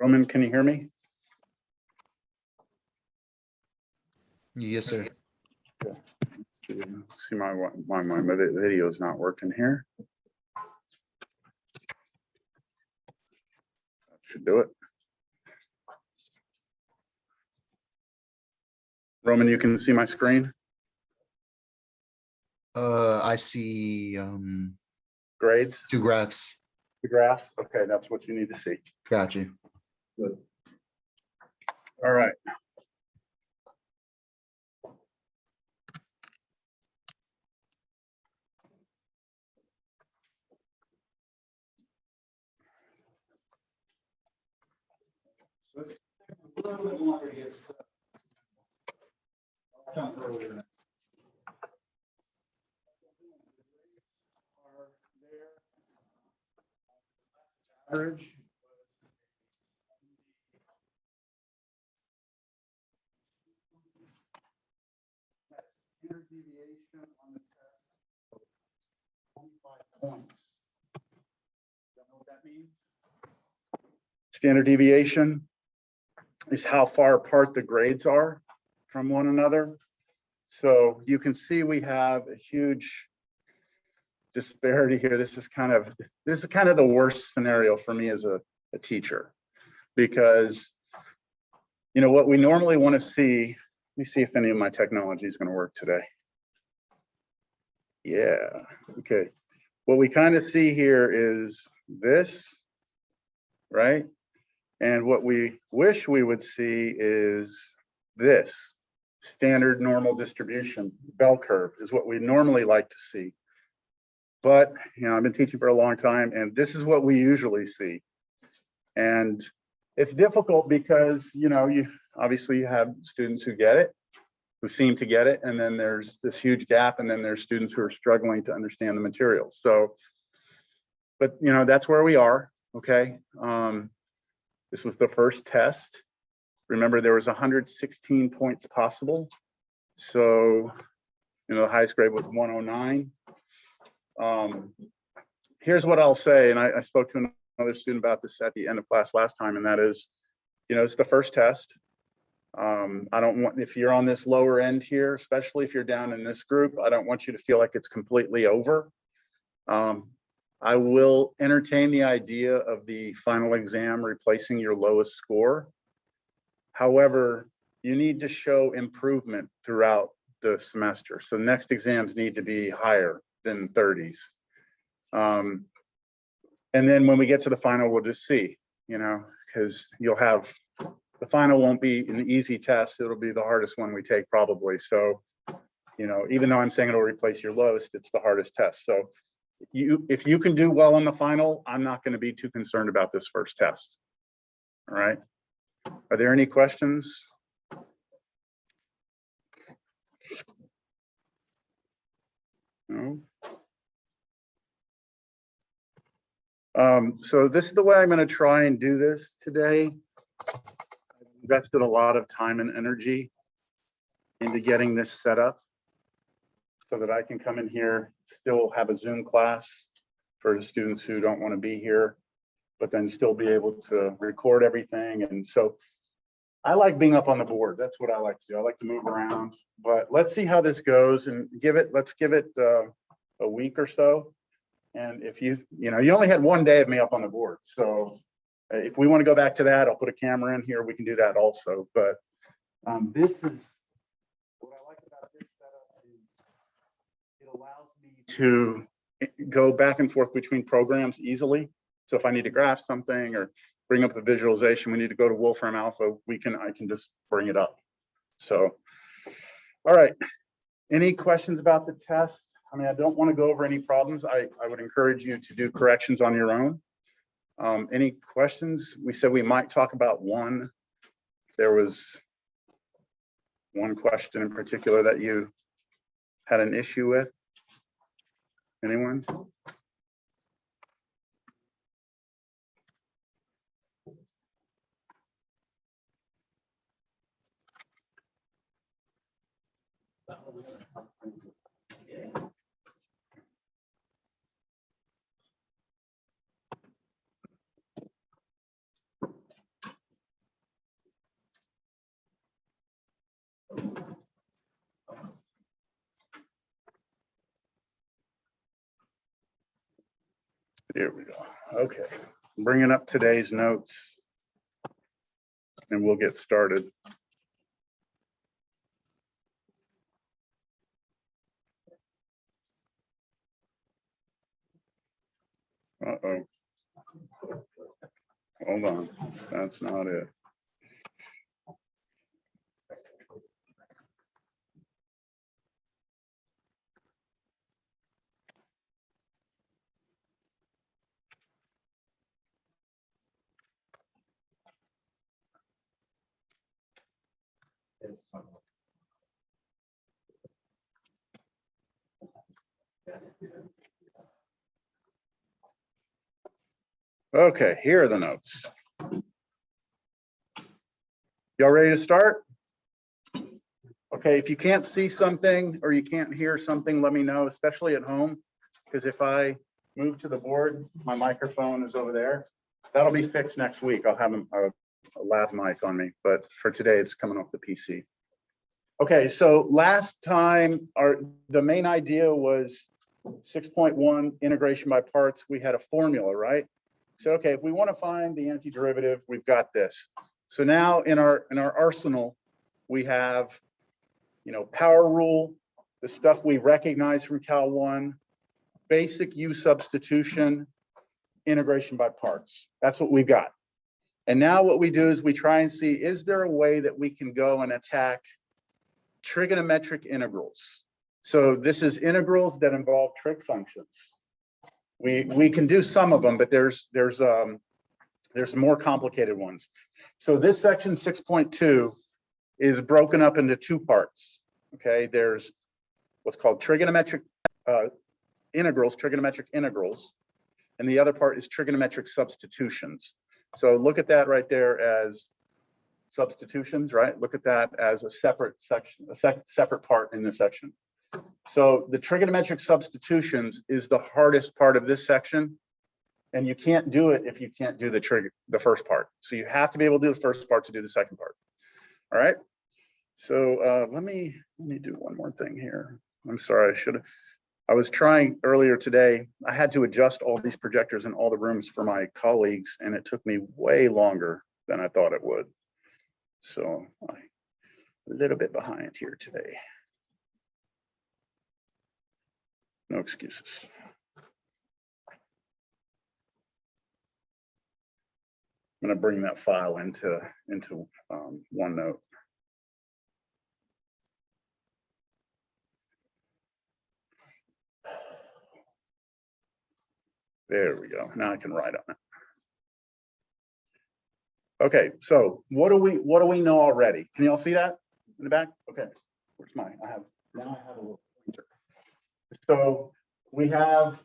Roman, can you hear me? Yes, sir. See my video is not working here. That should do it. Roman, you can see my screen? I see Grades? two graphs. The graphs? Okay, that's what you need to see. Got you. Good. All right. So it's a little bit longer to get set. I'll come earlier. Average. Standard deviation on the test, 25 points. You know what that means? Standard deviation is how far apart the grades are from one another. So you can see we have a huge disparity here. This is kind of the worst scenario for me as a teacher, because you know what we normally want to see. Let me see if any of my technology is going to work today. Yeah, okay. What we kind of see here is this, right? And what we wish we would see is this. Standard normal distribution, bell curve is what we normally like to see. But, you know, I've been teaching for a long time, and this is what we usually see. And it's difficult because, you know, you obviously have students who get it, who seem to get it, and then there's this huge gap, and then there's students who are struggling to understand the material. So, but, you know, that's where we are, okay? This was the first test. Remember, there was 116 points possible. So, you know, the highest grade was 109. Here's what I'll say, and I spoke to another student about this at the end of class last time, and that is, you know, it's the first test. I don't want, if you're on this lower end here, especially if you're down in this group, I don't want you to feel like it's completely over. I will entertain the idea of the final exam replacing your lowest score. However, you need to show improvement throughout the semester. So next exams need to be higher than 30s. And then when we get to the final, we'll just see, you know, because you'll have, the final won't be an easy test. It'll be the hardest one we take probably. So, you know, even though I'm saying it'll replace your lowest, it's the hardest test. So if you can do well on the final, I'm not going to be too concerned about this first test. All right. Are there any questions? No. So this is the way I'm going to try and do this today. I've invested a lot of time and energy into getting this set up so that I can come in here, still have a Zoom class for the students who don't want to be here, but then still be able to record everything. And so I like being up on the board. That's what I like to do. I like to move around, but let's see how this goes and let's give it a week or so. And if you know, you only had one day of me up on the board. So if we want to go back to that, I'll put a camera in here. We can do that also. But this is what I like about this setup is it allows me to go back and forth between programs easily. So if I need to graph something or bring up a visualization, we need to go to Wolfram Alpha, I can just bring it up. So, all right. Any questions about the test? I mean, I don't want to go over any problems. I would encourage you to do corrections on your own. Any questions? We said we might talk about one. There was one question in particular that you had an issue with. Anyone? Here we go. Okay, bringing up today's notes and we'll get started. Uh-oh. Hold on, that's not it. Okay, here are the notes. Y'all ready to start? Okay, if you can't see something or you can't hear something, let me know, especially at home. Because if I move to the board, my microphone is over there. That'll be fixed next week. I'll have a lav mic on me, but for today, it's coming off the PC. Okay, so last time, the main idea was 6.1 integration by parts. We had a formula, right? So, okay, if we want to find the antiderivative, we've got this. So now in our arsenal, we have, power rule, the stuff we recognize from Cal 1, basic U substitution, integration by parts. That's what we've got. And now what we do is we try and see, is there a way that we can go and attack trigonometric integrals? So this is integrals that involve trig functions. We can do some of them, but there's more complicated ones. So this section 6.2 is broken up into two parts. Okay, there's what's called trigonometric integrals, and the other part is trigonometric substitutions. So look at that right there as substitutions, right? Look at that as a separate section, a separate part in this section. So the trigonometric substitutions is the hardest part of this section, and you can't do it if you can't do the first part. So you have to be able to do the first part to do the second part. All right. So let me do one more thing here. I'm sorry, I was trying earlier today. I had to adjust all these projectors in all the rooms for my colleagues, and it took me way longer than I thought it would. So I'm a little bit behind here today. No excuses. I'm going to bring that file into OneNote. There we go. Now I can write on it. Okay, so what do we know already? Can you all see that in the back? Okay, where's mine? Now I have a little pointer. So we have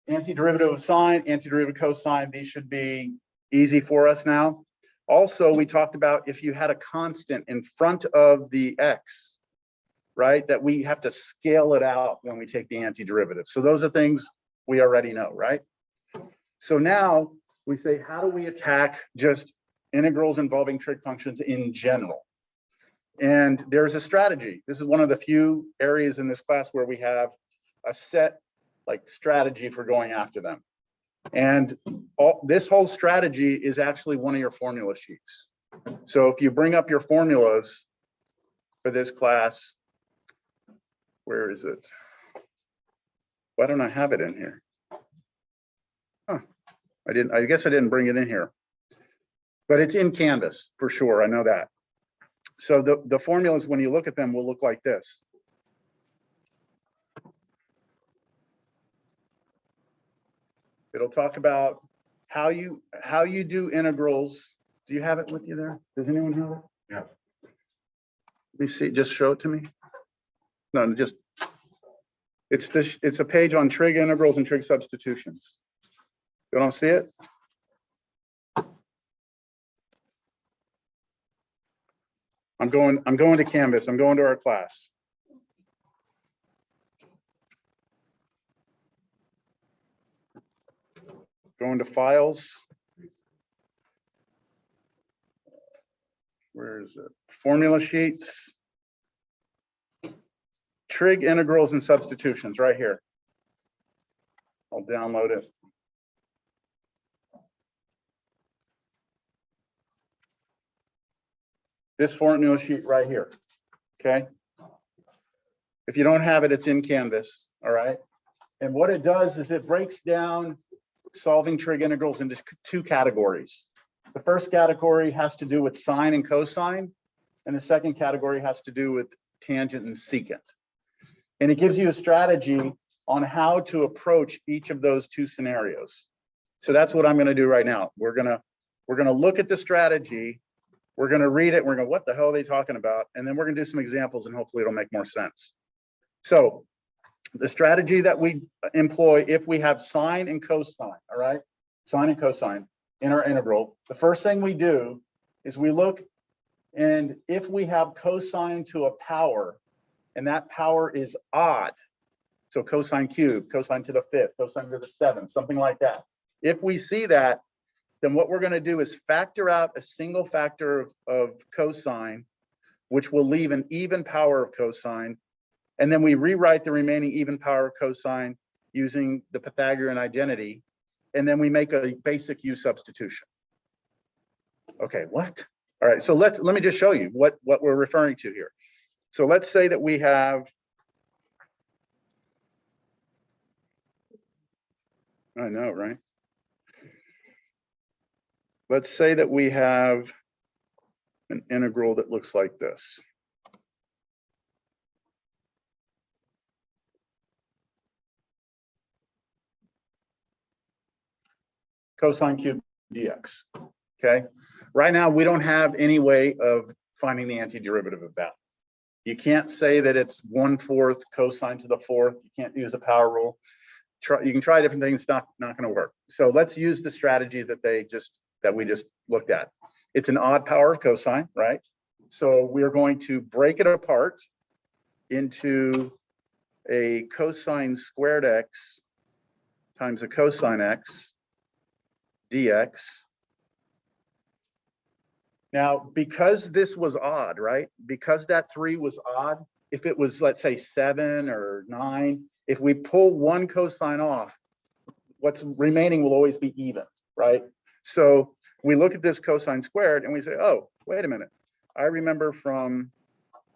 antiderivative of sine, antiderivative cosine. These should be easy for us now. Also, we talked about if you had a constant in front of the x, right, that we have to scale it out when we take the antiderivative. So those are things we already know, right? So now we say, how do we attack just integrals involving trig functions in general? And there's a strategy. This is one of the few areas in this class where we have a set strategy for going after them. And this whole strategy is actually one of your formula sheets. So if you bring up your formulas for this class, where is it? Why don't I have it in here? Huh. I guess I didn't bring it in here, but it's in Canvas for sure. I know that. So the formulas, when you look at them, will look like this. It'll talk about how you do integrals. Do you have it with you there? Does anyone have it? Yeah. Let me see. Just show it to me. No, just it's a page on trig integrals and trig substitutions. You don't see it? I'm going to Canvas. I'm going to our class. Going to files. Where is it? Formula sheets. Trig integrals and substitutions right here. I'll download it. this formula sheet right here, okay? If you don't have it, it's in Canvas, all right? And what it does is it breaks down solving trig integrals into two categories. The first category has to do with sine and cosine, and the second category has to do with tangent and secant. And it gives you a strategy on how to approach each of those two scenarios. So that's what I'm going to do right now. We're going to look at the strategy. We're going to read it. We're going to, what the hell are they talking about? And then we're going to do some examples and hopefully it'll make more sense. So the strategy that we employ if we have sine and cosine, all right? Sine and cosine in our integral. The first thing we do is we look, and if we have cosine to a power, and that power is odd, so cosine cubed, cosine to the fifth, cosine to the seventh, something like that. If we see that, then what we're going to do is factor out a single factor of cosine, which will leave an even power of cosine. And then we rewrite the remaining even power of cosine using the Pythagorean identity. And then we make a basic U substitution. Okay, what? All right, so let me just show you what we're referring to here. So let's say that we have, I know, right? Let's say that we have an integral that looks like this. Cosine cubed dx, okay? Right now, we don't have any way of finding the antiderivative of that. You can't say that it's 1/4 cosine to the fourth. You can't use the power rule. You can try different things, not going to work. So let's use the strategy that we just looked at. It's an odd power of cosine, right? So we are going to break it apart into a cosine squared x times a cosine x dx. Now, because this was odd, right? Because that 3 was odd, if it was, let's say, 7 or 9, if we pull one cosine off, what's remaining will always be even, right? So we look at this cosine squared and we say, oh, wait a minute. I remember from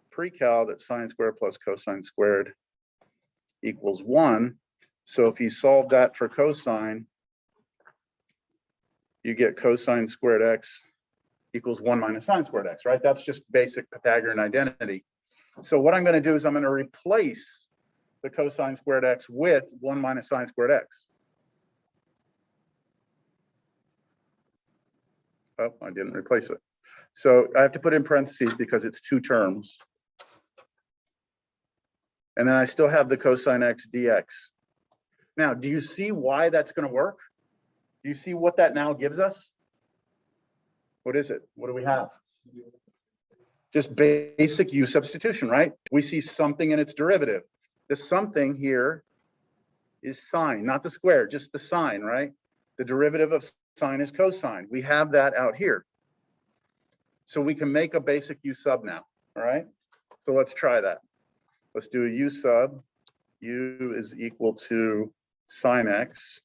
pre-cal that sine squared plus cosine squared equals 1. So if you solve that for cosine, you get cosine squared x equals 1 minus sine squared x, right? That's just basic Pythagorean identity. So what I'm going to do is I'm going to replace the cosine squared x with 1 minus sine squared x. Oh, I didn't replace it. So I have to put in parentheses because it's two terms. And then I still have the cosine x dx. Now, do you see why that's going to work? Do you see what that now gives us? What is it? What do we have? Just basic U substitution, right? We see something in its derivative. The something here is sine, not the square, just the sine, right? The derivative of sine is cosine. We have that out here. So we can make a basic U sub now, all right? So let's try that. Let's do a U sub. U is equal to sine x.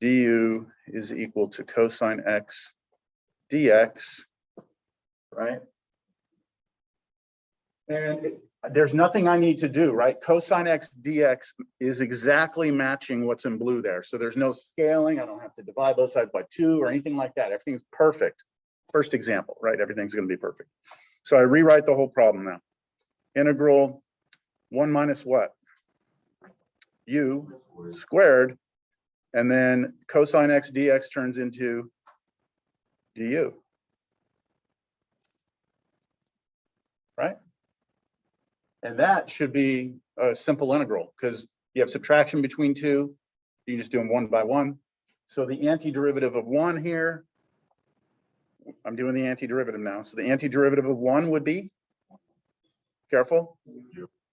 Du is equal to cosine x dx, right? And there's nothing I need to do, right? Cosine x dx is exactly matching what's in blue there. So there's no scaling. I don't have to divide both sides by 2 or anything like that. Everything's perfect. First example, right? Everything's going to be perfect. So I rewrite the whole problem now. Integral 1 minus what? U squared. And then cosine x dx turns into du. Right? And that should be a simple integral because you have subtraction between 2. You just do them 1 by 1. So the antiderivative of 1 here, I'm doing the antiderivative now. So the antiderivative of 1 would be, careful,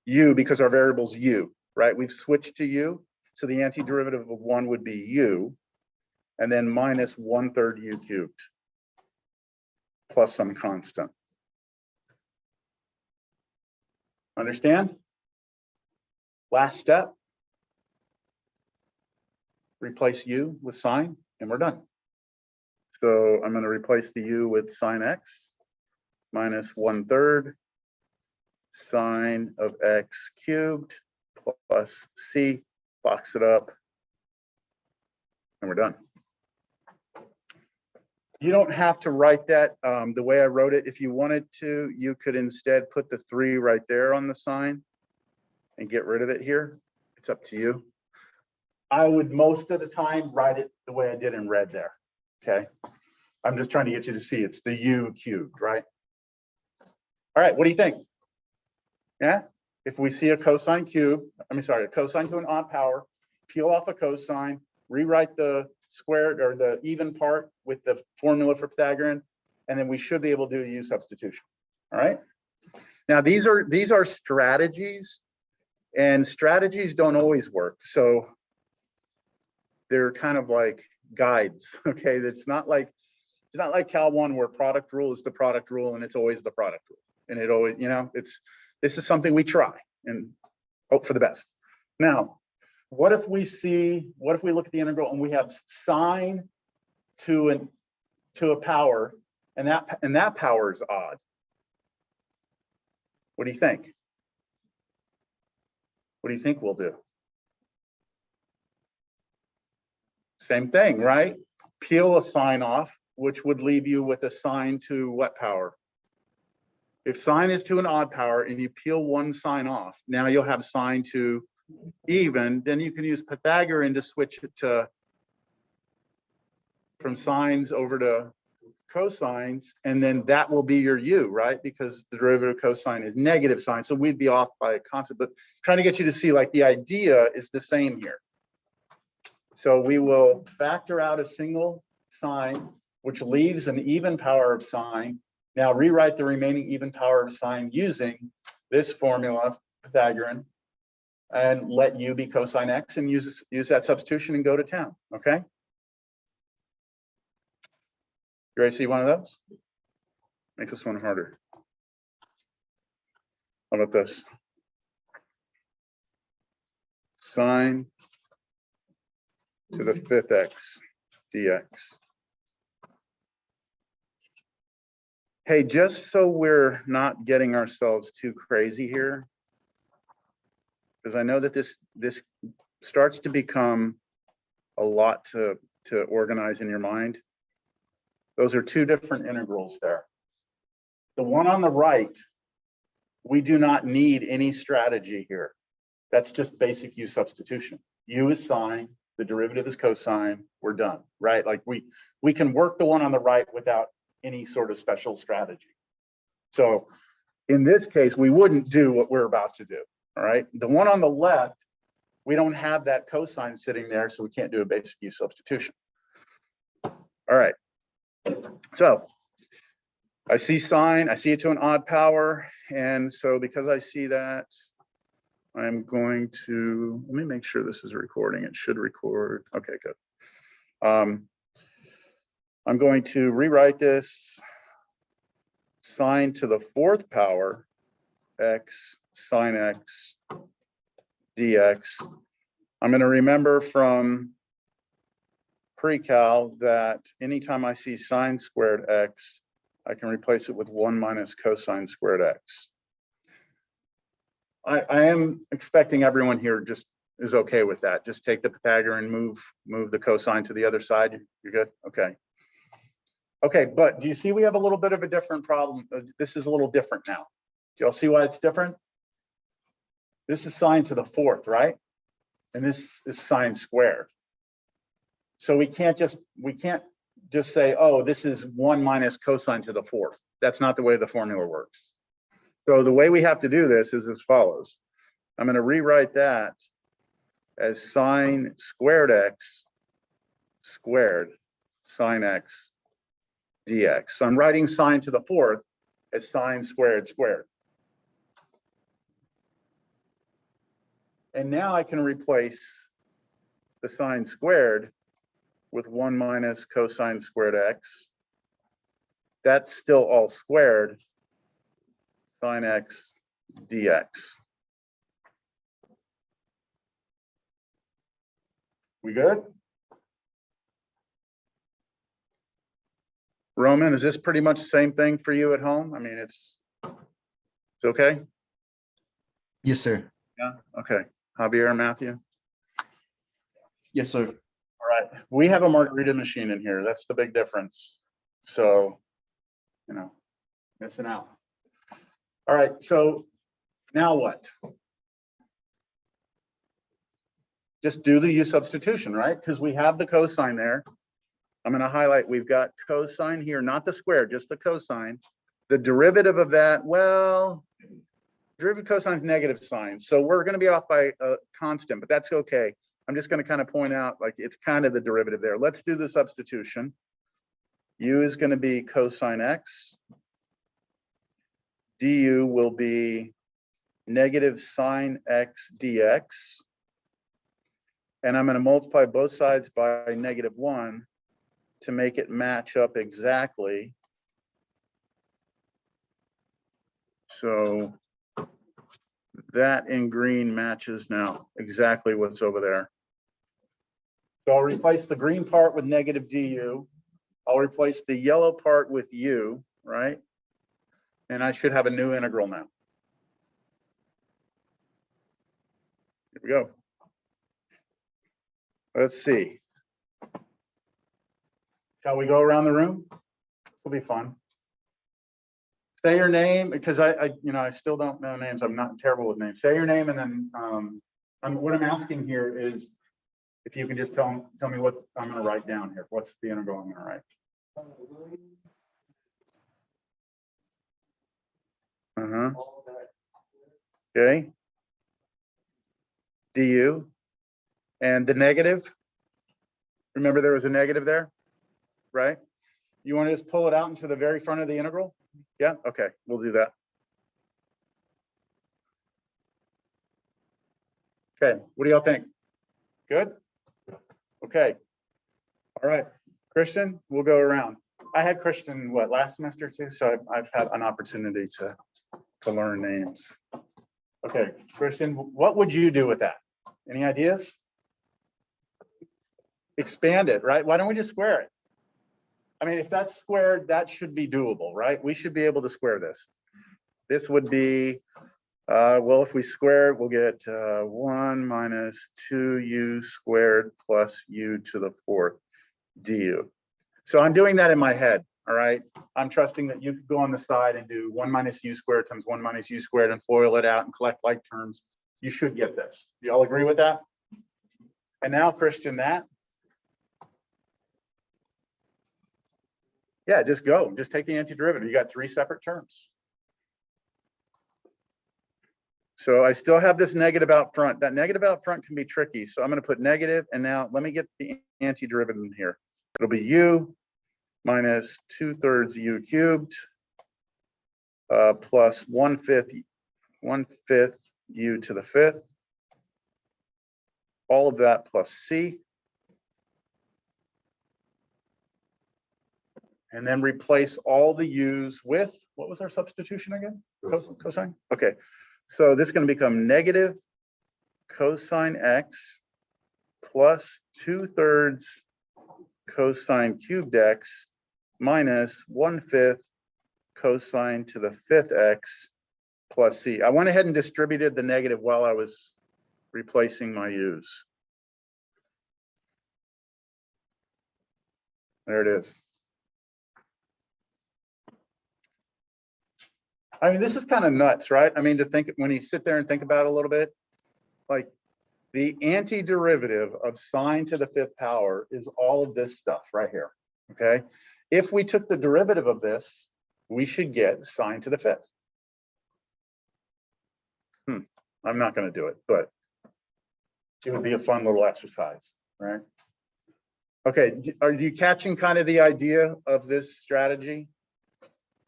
u, because our variable's u, right? We've switched to u. So the antiderivative of 1 would be u, and then minus 1/3 u cubed plus some constant. Understand? Last step. Replace u with sine, and we're done. So I'm going to replace the u with sine x. minus 1/3 sine of x cubed plus c, box it up, and we're done. You don't have to write that the way I wrote it. If you wanted to, you could instead put the 3 right there on the sign and get rid of it here. It's up to you. I would most of the time write it the way I did in red there, okay? I'm just trying to get you to see it's the u cubed, right? All right, what do you think? Yeah, if we see a cosine cube, a cosine to an odd power, peel off a cosine, rewrite the squared or the even part with the formula for Pythagorean, and then we should be able to do a u substitution. All right. Now these are strategies, and strategies don't always work. So they're kind of like guides. Okay, it's not like Cal 1 where product rule is the product rule and it's always the product rule, and it always, this is something we try and hope for the best. Now, what if we look at the integral and we have sine to a power, and that power is odd? What do you think? What do you think we'll do? Same thing, right? Peel a sine off, which would leave you with a sine to what power? If sine is to an odd power and you peel one sine off, now you'll have sine to even. Then you can use Pythagorean to switch it from sines over to cosines, and then that will be your u, right? Because the derivative of cosine is negative sine, so we'd be off by a constant, but trying to get you to see like the idea is the same here. So we will factor out a single sine, which leaves an even power of sine. Now rewrite the remaining even power of sine using this formula, Pythagorean, and let u be cosine x and use that substitution and go to town, okay? You ready to see one of those? Make this one harder. How about this? Sine to the 5th x dx. Hey, just so we're not getting ourselves too crazy here, because I know that this starts to become a lot to organize in your mind. Those are two different integrals there. The one on the right, we do not need any strategy here. That's just basic u substitution. U is sine, the derivative is cosine, we're done, right? Like we can work the one on the right without any sort of special strategy. So in this case, we wouldn't do what we're about to do, all right? The one on the left, we don't have that cosine sitting there, so we can't do a basic u substitution. All right. So I see sine, I see it to an odd power. And so because I see that, I'm going to, let me make sure this is recording. It should record. Okay, good. I'm going to rewrite this sine to the 4th power x sine x dx. I'm going to remember from pre-cal that anytime I see sine squared x, I can replace it with 1 minus cosine squared x. I am expecting everyone here just is okay with that. Just take the Pythagorean, move the cosine to the other side. You're good? Okay. Okay, but do you see we have a little bit of a different problem? This is a little different now. Do y'all see why it's different? This is sine to the 4th, right? And this is sine squared. So we can't just say, oh, this is 1 minus cosine to the 4th. That's not the way the formula works. So the way we have to do this is as follows. I'm going to rewrite that as sine squared x squared sine x dx. So I'm writing sine to the 4th as sine squared squared. And now I can replace the sine squared with 1 minus cosine squared x. That's still all squared, sine x dx. We good? Roman, is this pretty much the same thing for you at home? I mean, it's okay? Yes, sir. Yeah, okay. Javier, Matthew? Yes, sir. All right, we have a margarita machine in here. That's the big difference. So, you know, missing out. All right, so now what? Just do the U substitution, right? Because we have the cosine there. I'm going to highlight, we've got cosine here, not the square, just the cosine. The derivative of that, well, derivative cosine is negative sign. So we're going to be off by a constant, but that's okay. I'm just going to kind of point out, like, it's kind of the derivative there. Let's do the substitution. U is going to be cosine x. Du will be negative sine x dx. And I'm going to multiply both sides by -1 to make it match up exactly. So that in green matches now exactly what's over there. So I'll replace the green part with negative du. I'll replace the yellow part with u, right? And I should have a new integral now. Here we go. Let's see. Shall we go around the room? It'll be fun. Say your name, because I still don't know names. I'm not terrible with names. Say your name, and then what I'm asking here is if you can just tell me what I'm going to write down here. What's the integral I'm going to write? Okay. Du. And the negative. Remember there was a negative there, right? You want to just pull it out into the very front of the integral? Yeah, okay, we'll do that. Okay, what do y'all think? Good? Okay. All right, Christian, we'll go around. I had Christian, what, last semester too? So I've had an opportunity to learn names. Okay, Christian, what would you do with that? Any ideas? Expand it, right? Why don't we just square it? I mean, if that's squared, that should be doable, right? We should be able to square this. This would be, well, if we square it, we'll get 1 minus 2u squared plus u to the 4th du. So I'm doing that in my head, all right? I'm trusting that you could go on the side and do 1 minus u squared times 1 minus u squared and FOIL it out and collect like terms. You should get this. Do y'all agree with that? And now, Christian, that. Yeah, just go. Just take the antiderivative. You got 3 separate terms. So I still have this negative out front. That negative out front can be tricky. So I'm going to put negative, and now let me get the antiderivative in here. It'll be u minus 2/3 u cubed plus 1/5 u to the 5th. All of that plus c. And then replace all the u's with, what was our substitution again? Cosine? Okay, so this is going to become negative cosine x plus 2/3 cosine cubed x minus 1/5 cosine to the 5th x plus c. I went ahead and distributed the negative while I was replacing my u's. There it is. I mean, this is kind of nuts, right? I mean, to think when you sit there and think about it a little bit, like the antiderivative of sine to the 5th power is all of this stuff right here, okay? If we took the derivative of this, we should get sine to the 5th. I'm not going to do it, but it would be a fun little exercise, right? Okay, are you catching kind of the idea of this strategy?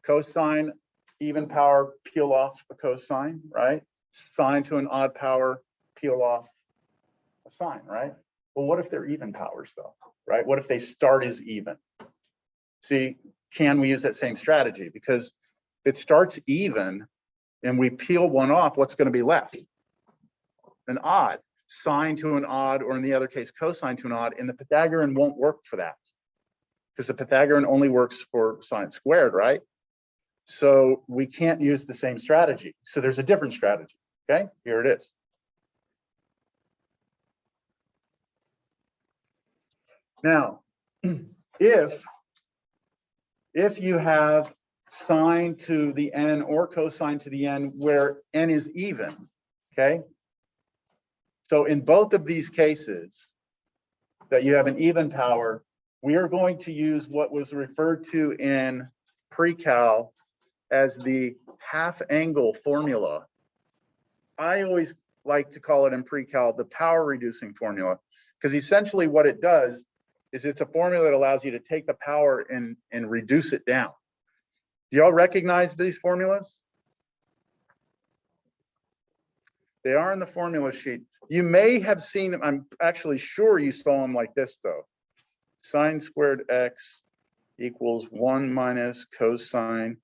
Cosine, even power, peel off a cosine, right? Sine to an odd power, peel off a sine, right? Well, what if they're even powers though, right? What if they start as even? See, can we use that same strategy? Because if it starts even and we peel one off, what's going to be left? An odd, sine to an odd, or in the other case, cosine to an odd, and the Pythagorean won't work for that. because the Pythagorean only works for sine squared, right? So we can't use the same strategy. So there's a different strategy. Okay, here it is. Now, if you have sine to the n or cosine to the n where n is even, okay? So in both of these cases that you have an even power, we are going to use what was referred to in pre-cal as the half angle formula. I always like to call it in pre-cal the power reducing formula, because essentially what it does is it's a formula that allows you to take the power and reduce it down. Do y'all recognize these formulas? They are in the formula sheet. You may have seen them. I'm actually sure you saw them like this though. Sine squared x equals 1 minus cosine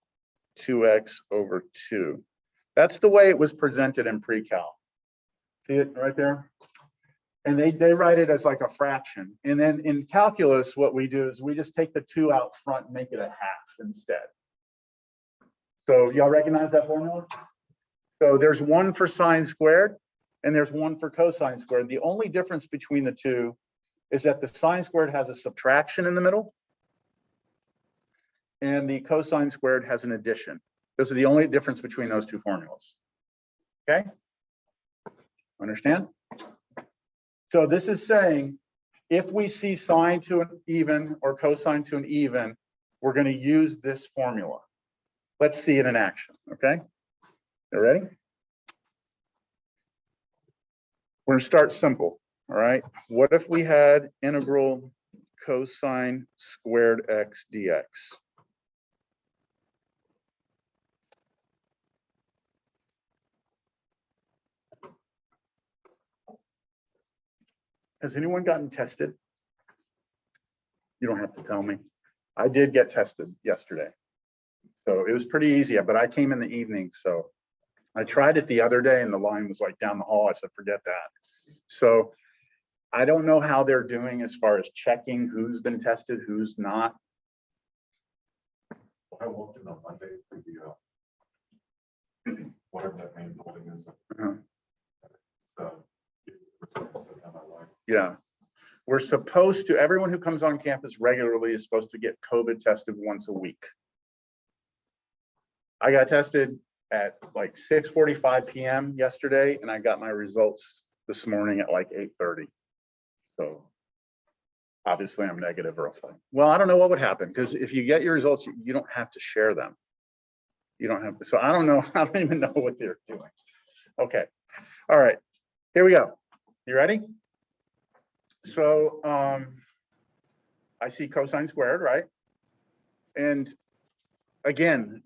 2x over 2. That's the way it was presented in pre-cal. See it right there? And they write it as like a fraction. And then in calculus, what we do is we just take the 2 out front and make it a half instead. So y'all recognize that formula? So there's one for sine squared and there's one for cosine squared. The only difference between the two is that the sine squared has a subtraction in the middle and the cosine squared has an addition. Those are the only difference between those two formulas. Okay? Understand? So this is saying if we see sine to an even or cosine to an even, we're going to use this formula. Let's see it in action. Okay? You ready? We're going to start simple. All right. What if we had integral cosine squared x dx? Has anyone gotten tested? You don't have to tell me. I did get tested yesterday. So it was pretty easy, but I came in the evening. So I tried it the other day and the line was like down the hall. I said, forget that. So I don't know how they're doing as far as checking who's been tested, who's not. I walked in on Monday for the whatever that main building is. Yeah. We're supposed to, everyone who comes on campus regularly is supposed to get COVID tested once a week. I got tested at like 6:45 p.m. yesterday, and I got my results this morning at like 8:30. So obviously I'm negative or something. Well, I don't know what would happen because if you get your results, you don't have to share them. You don't have to. So I don't know. I don't even know what they're doing. Okay. All right. Here we go. You ready? So I see cosine squared, right? And again,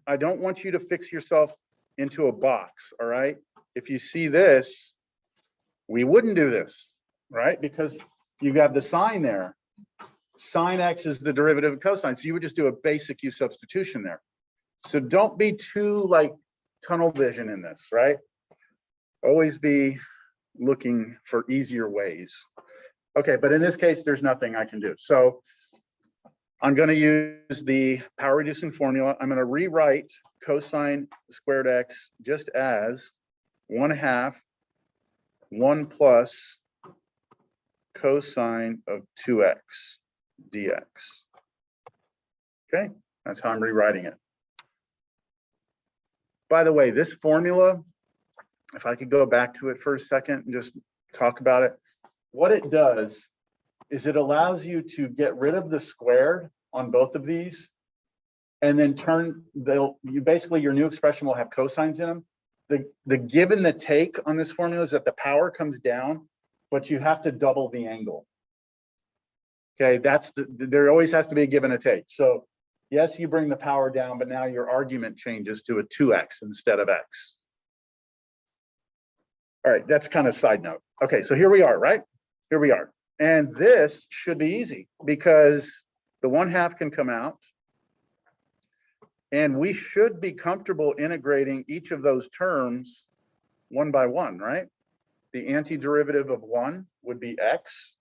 I don't want you to fix yourself into a box, all right? If you see this, we wouldn't do this, right? Because you got the sine there. Sine x is the derivative of cosine, so you would just do a basic u substitution there. So don't be too like tunnel vision in this, right? Always be looking for easier ways. Okay, but in this case, there's nothing I can do. So I'm going to use the power reducing formula. I'm going to rewrite cosine squared x just as 1/2 1 plus cosine of 2x dx. Okay, that's how I'm rewriting it. By the way, this formula, if I could go back to it for a second and just talk about it, what it does is it allows you to get rid of the squared on both of these and then basically your new expression will have cosines in them. The give and the take on this formula is that the power comes down, but you have to double the angle. Okay, there always has to be a give and a take. So yes, you bring the power down, but now your argument changes to a 2x instead of x. All right, that's kind of side note. Okay, so here we are, right? Here we are. And this should be easy because the 1/2 can come out. And we should be comfortable integrating each of those terms one by one, right? The antiderivative of 1 would be x.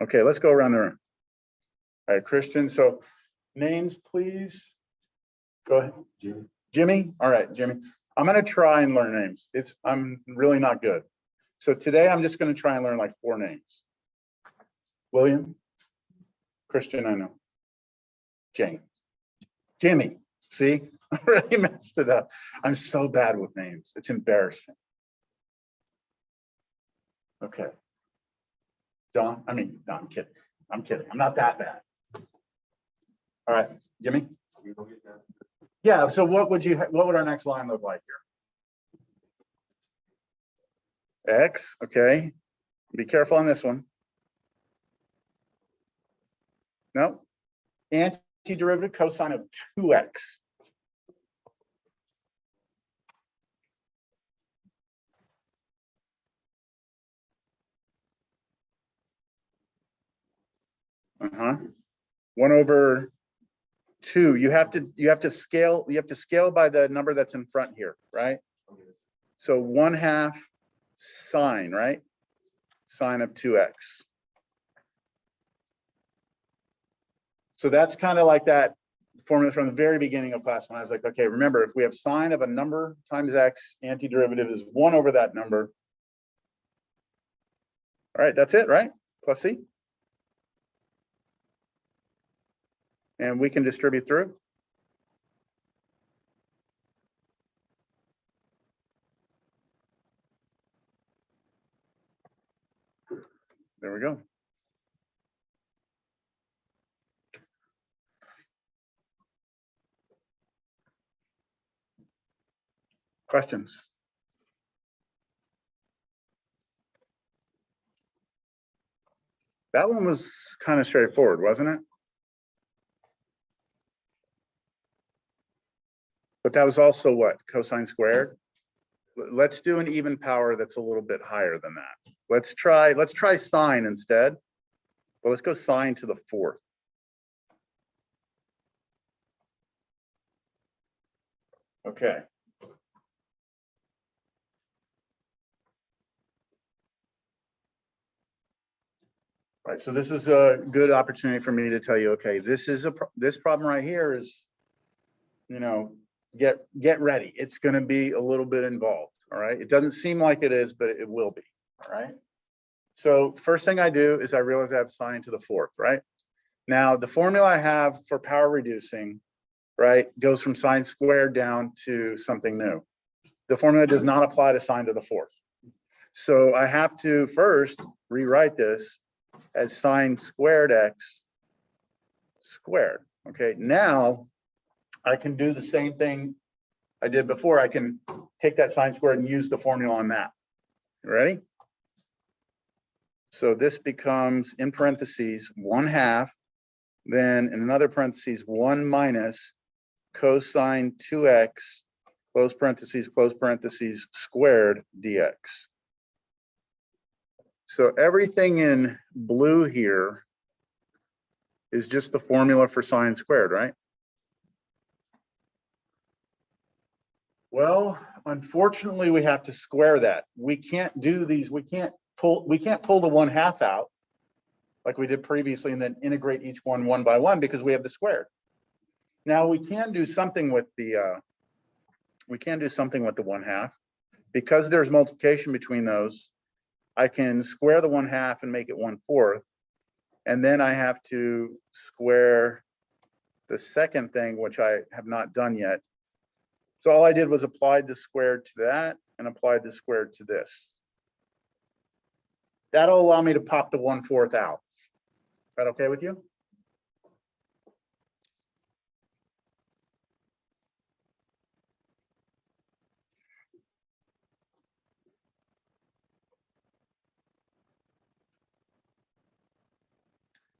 Okay, let's go around the room. All right, Christian, so names, please. Go ahead. Jimmy. Jimmy, all right, Jimmy. I'm gonna try and learn names. I'm really not good. So today I'm just gonna try and learn like 4 names. William, Christian, I know. Jane, Jimmy, see, I really messed it up. I'm so bad with names. It's embarrassing. Okay. John, no, I'm kidding. I'm kidding. I'm not that bad. All right, Jimmy. Yeah, so what would our next line look like here? X, okay. Be careful on this one. No. Antiderivative cosine of 2x. Uh-huh. 1/2. You have to scale by the number that's in front here, right? So 1/2 sine, right? Sine of 2x. So that's kind of like that formula from the very beginning of class when I was like, okay, remember, if we have sine of a number times x, antiderivative is 1 over that number. All right, that's it, right? Plus c. And we can distribute through. There we go. Questions? That one was kind of straightforward, wasn't it? But that was also what? Cosine squared? Let's do an even power that's a little bit higher than that. Let's try sine instead. But let's go sine to the 4th. Okay. Right, so this is a good opportunity for me to tell you, okay, this problem right here is, get ready. It's going to be a little bit involved. All right. It doesn't seem like it is, but it will be. All right. So first thing I do is I realize I have sine to the 4th, right? Now the formula I have for power reducing, right, goes from sine squared down to something new. The formula does not apply to sine to the 4th. So I have to first rewrite this as sine squared x squared. Okay, now I can do the same thing I did before. I can take that sine squared and use the formula on that. You ready? So this becomes, in parentheses, 1/2, then in another parentheses, 1 minus cosine 2x, close parentheses, squared dx. So everything in blue here is just the formula for sine squared, right? Well, unfortunately, we have to square that. We can't do these, we can't pull the 1/2 out like we did previously and then integrate each one by one because we have the squared. Now we can do something with the 1/2 because there's multiplication between those. I can square the 1/2 and make it 1/4, and then I have to square the second thing, which I have not done yet. So all I did was applied the squared to that and applied the squared to this. That'll allow me to pop the 1/4 out. Is that okay with you?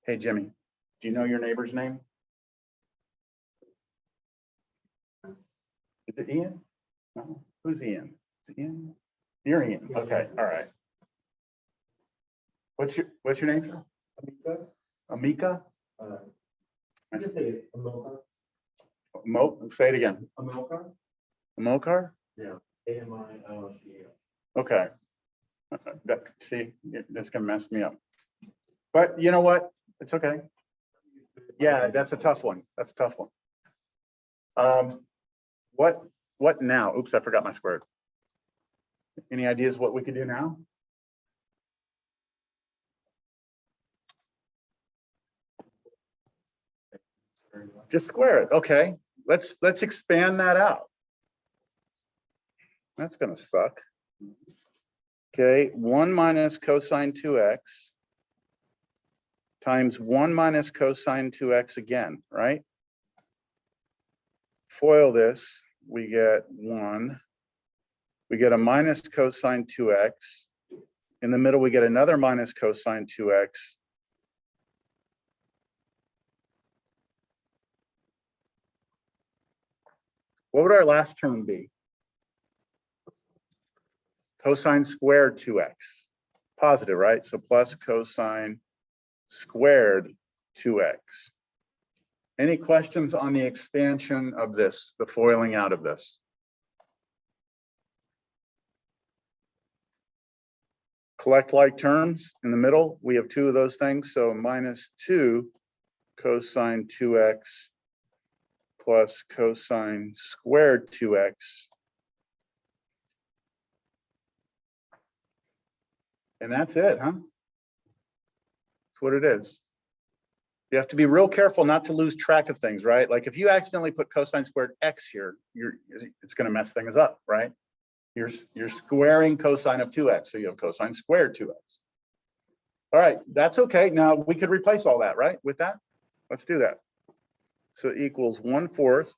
Hey, Jimmy, do you know your neighbor's name? Is it Ian? No. Who's Ian? Is it Ian? You're Ian. Okay, all right. What's your name, sir? Amika? I just say it, Amilcar. Say it again. Amilcar? Amilcar? Yeah, AMILCAR. Okay. See, that's gonna mess me up. But you know what? It's okay. Yeah, that's a tough one. That's a tough one. What now? Oops, I forgot my squared. Any ideas what we could do now? Just square it. Okay, let's expand that out. That's gonna suck. Okay, 1 minus cosine 2x times 1 minus cosine 2x again, right? Foil this, we get 1. We get a minus cosine 2x. In the middle, we get another minus cosine 2x. What would our last term be? Cosine squared 2x. Positive, right? So plus cosine squared 2x. Any questions on the expansion of this, the foiling out of this? Collect like terms in the middle. We have 2 of those things. So minus 2 cosine 2x plus cosine squared 2x. And that's it, huh? That's what it is. You have to be real careful not to lose track of things, right? Like if you accidentally put cosine squared x here, it's going to mess things up, right? You're squaring cosine of 2x, so you have cosine squared 2x. All right, that's okay. Now we could replace all that, right? With that, let's do that. So equals 1/4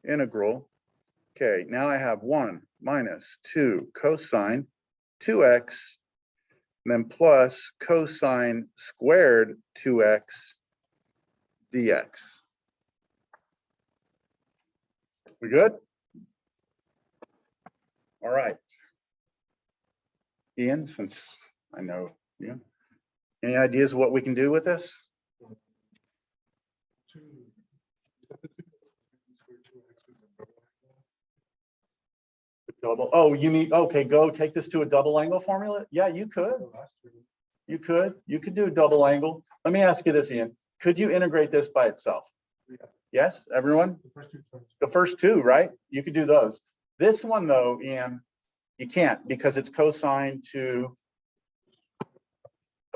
integral. Okay, now I have 1 minus 2 cosine 2x, and then plus cosine squared 2x dx. We good? All right. Ian, since I know you, any ideas what we can do with this? Double. Oh, you mean, okay, go take this to a double angle formula? Yeah, you could. You could do a double angle. Let me ask you this, Ian. Could you integrate this by itself? Yes, everyone? The first two, right? You could do those. This one though, Ian, you can't because it's cosine to,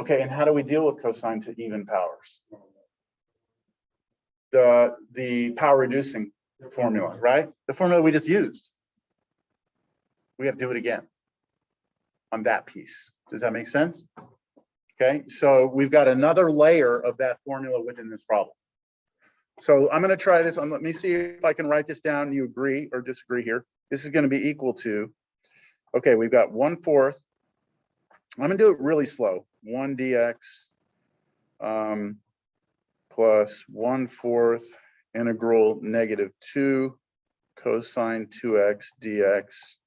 okay, and how do we deal with cosine to even powers? The power reducing formula, right? The formula we just used. We have to do it again on that piece. Does that make sense? Okay, so we've got another layer of that formula within this problem. So I'm going to try this on. Let me see if I can write this down. You agree or disagree here? This is going to be equal to, okay, we've got 1/4. I'm going to do it really slow. 1 dx plus 1/4 integral -2 cosine 2x dx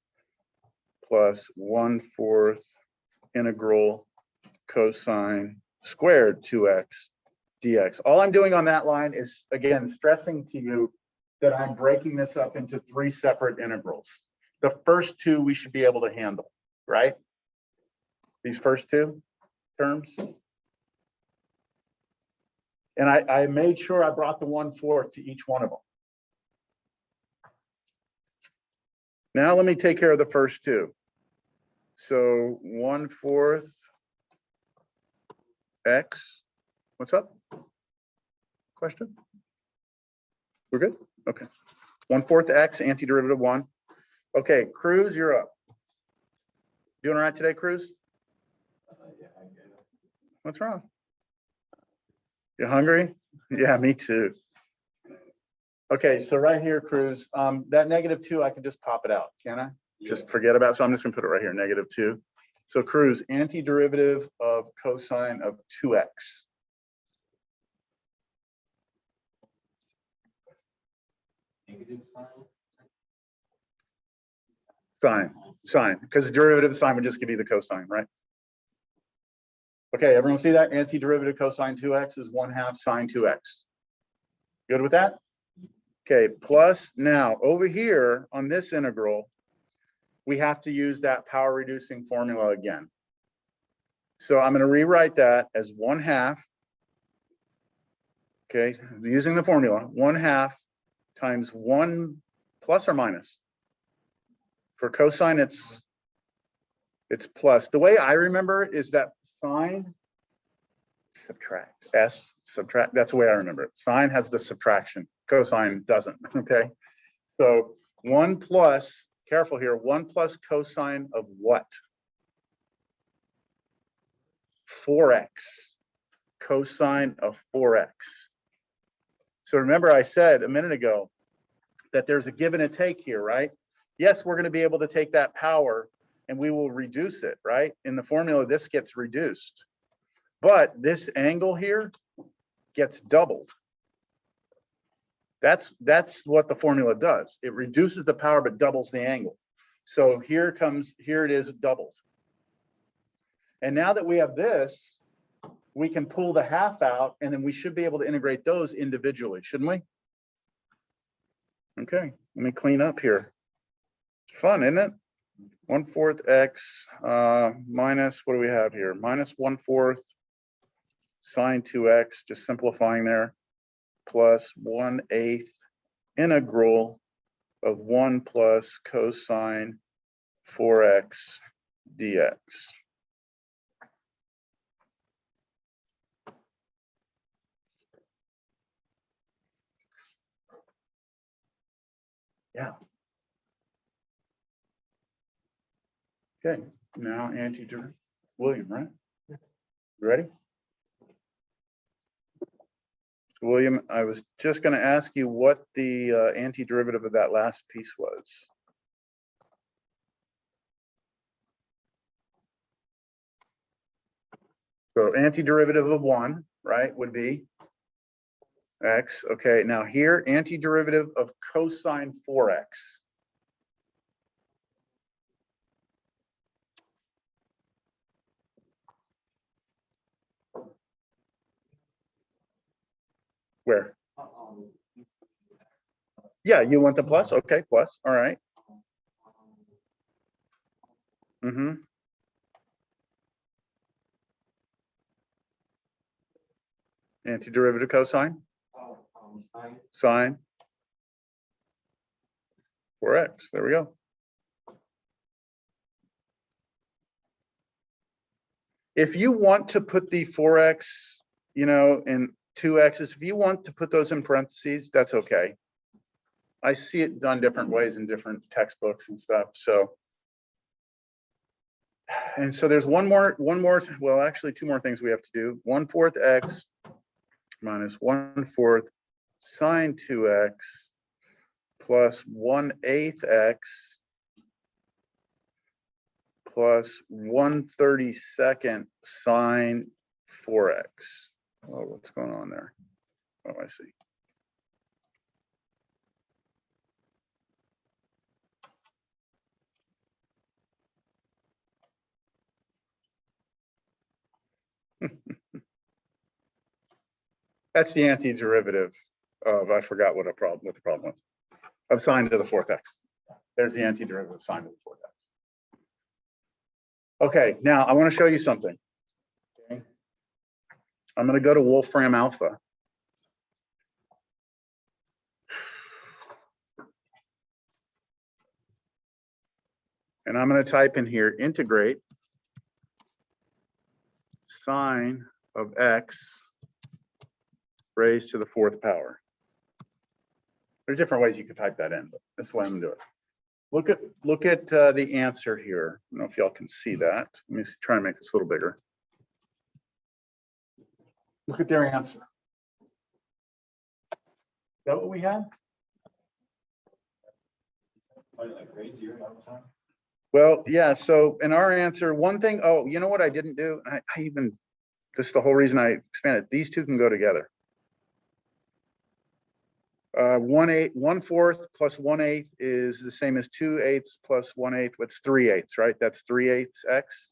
plus 1/4 integral cosine squared 2x dx. All I'm doing on that line is, again, stressing to you that I'm breaking this up into 3 separate integrals. The first 2 we should be able to handle, right? These first 2 terms. And I made sure I brought the 1/4 to each one of them. Now let me take care of the first 2. So 1/4 x. What's up? Question? We're good? Okay. 1/4 x, antiderivative 1. Okay, Cruz, you're up. Doing all right today, Cruz? What's wrong? You hungry? Yeah, me too. Okay, so right here, Cruz, that -2, I can just pop it out, can I? Just forget about it. So I'm just gonna put it right here, -2. So Cruz, antiderivative of cosine of 2x. Sine, because derivative of sine would just give you the cosine, right? Okay, everyone see that? Antiderivative cosine 2x is 1/2 sine 2x. Good with that? Okay, plus now over here on this integral, we have to use that power reducing formula again. So I'm going to rewrite that as 1/2. Okay, using the formula, 1/2 times 1 plus or minus. For cosine, it's plus. The way I remember it is that sine subtract, S subtract, that's the way I remember it. Sine has the subtraction, cosine doesn't, okay? So 1 plus, careful here, 1 plus cosine of what? 4x, cosine of 4x. So remember I said a minute ago that there's a give and a take here, right? Yes, we're going to be able to take that power and we will reduce it, right? In the formula, this gets reduced. But this angle here gets doubled. That's what the formula does. It reduces the power but doubles the angle. So here it is doubled. And now that we have this, we can pull the half out and then we should be able to integrate those individually, shouldn't we? Okay, let me clean up here. Fun, isn't it? 1/4 x minus, what do we have here? Minus 1/4 sine 2x, just simplifying there, plus 1/8 integral of 1 plus cosine 4x dx. Yeah. Okay, now antiderivative. William, right? You ready? William, I was just going to ask you what the antiderivative of that last piece was. So antiderivative of 1, right, would be x. Okay, now here, antiderivative of cosine 4x. Where? Yeah, you want the plus? Okay, plus. All right. Mm-hmm. Antiderivative cosine? Sine 4x. There we go. If you want to put the 4x, you know, and 2x's, if you want to put those in parentheses, that's okay. I see it done different ways in different textbooks and stuff. So, and so there's one more, well, actually 2 more things we have to do. 1/4 x minus 1/4 sine 2x plus 1/8 x plus 1/32 sine 4x. Oh, what's going on there? Oh, I see. That's the antiderivative of, I forgot what the problem was, of sine to the 4th x. There's the antiderivative of sine to the 4th x. Okay, now I want to show you something. Okay. I'm going to go to Wolfram Alpha. And I'm going to type in here, integrate sine of x raised to the 4th power. There's different ways you could type that in, but this is what I'm doing. Look at the answer here. I don't know if y'all can see that. Let me try and make this a little bigger. Look at their answer. Is that what we had? Well, yeah, so in our answer, one thing, oh, you know what I didn't do? This is the whole reason I expanded. These two can go together. 1/4 plus 1/8 is the same as 2/8 plus 1/8, what's 3/8, right? That's 3/8 x.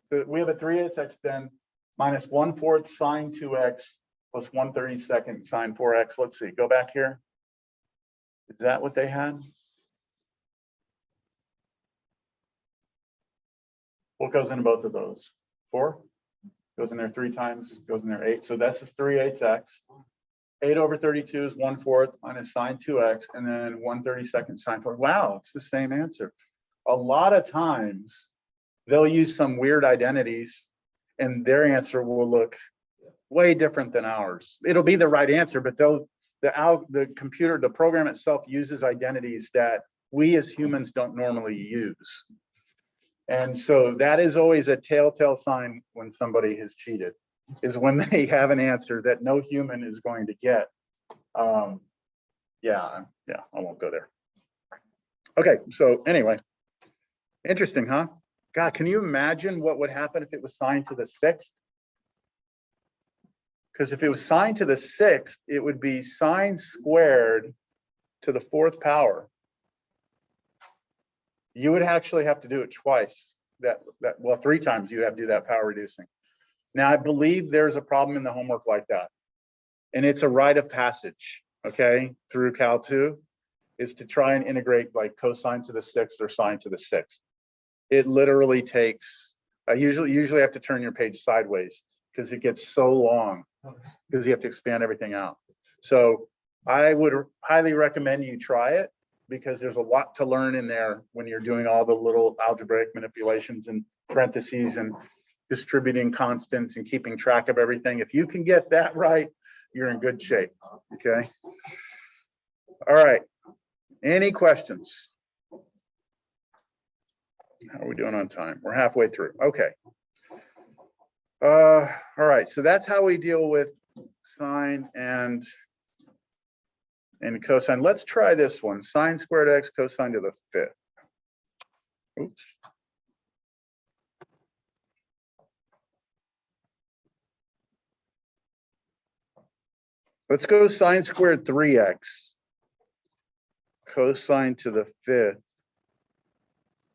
So we have a 3/8 x then minus 1/4 sine 2x plus 1/32 sine 4x. Let's see, go back here. Is that what they had? What goes into both of those? 4? Goes in there 3 times, goes in there 8. So that's the 3/8x. 8 over 32 is 1/4 minus sine 2x, and then 1/32 sine 4. Wow, it's the same answer. A lot of times they'll use some weird identities and their answer will look way different than ours. It'll be the right answer, but the computer, the program itself uses identities that we as humans don't normally use. And so that is always a telltale sign when somebody has cheated, is when they have an answer that no human is going to get. Yeah, I won't go there. Okay, so anyway, interesting, huh? God, can you imagine what would happen if it was sine to the 6th? Because if it was sine to the 6th, it would be sine squared to the 4th power. You would actually have to do it twice. Well, 3 times you have to do that power reducing. Now, I believe there's a problem in the homework like that. And it's a rite of passage, okay, through Cal 2, is to try and integrate like cosine to the 6th or sine to the 6th. It literally takes, I usually have to turn your page sideways because it gets so long because you have to expand everything out. So I would highly recommend you try it, because there's a lot to learn in there when you're doing all the little algebraic manipulations and parentheses and distributing constants and keeping track of everything. If you can get that right, you're in good shape, okay? All right, any questions? How are we doing on time? We're halfway through, okay. All right, so that's how we deal with sine and cosine. Let's try this one. Sine squared x cosine to the 5th. Oops. Let's go sine squared 3x cosine to the 5th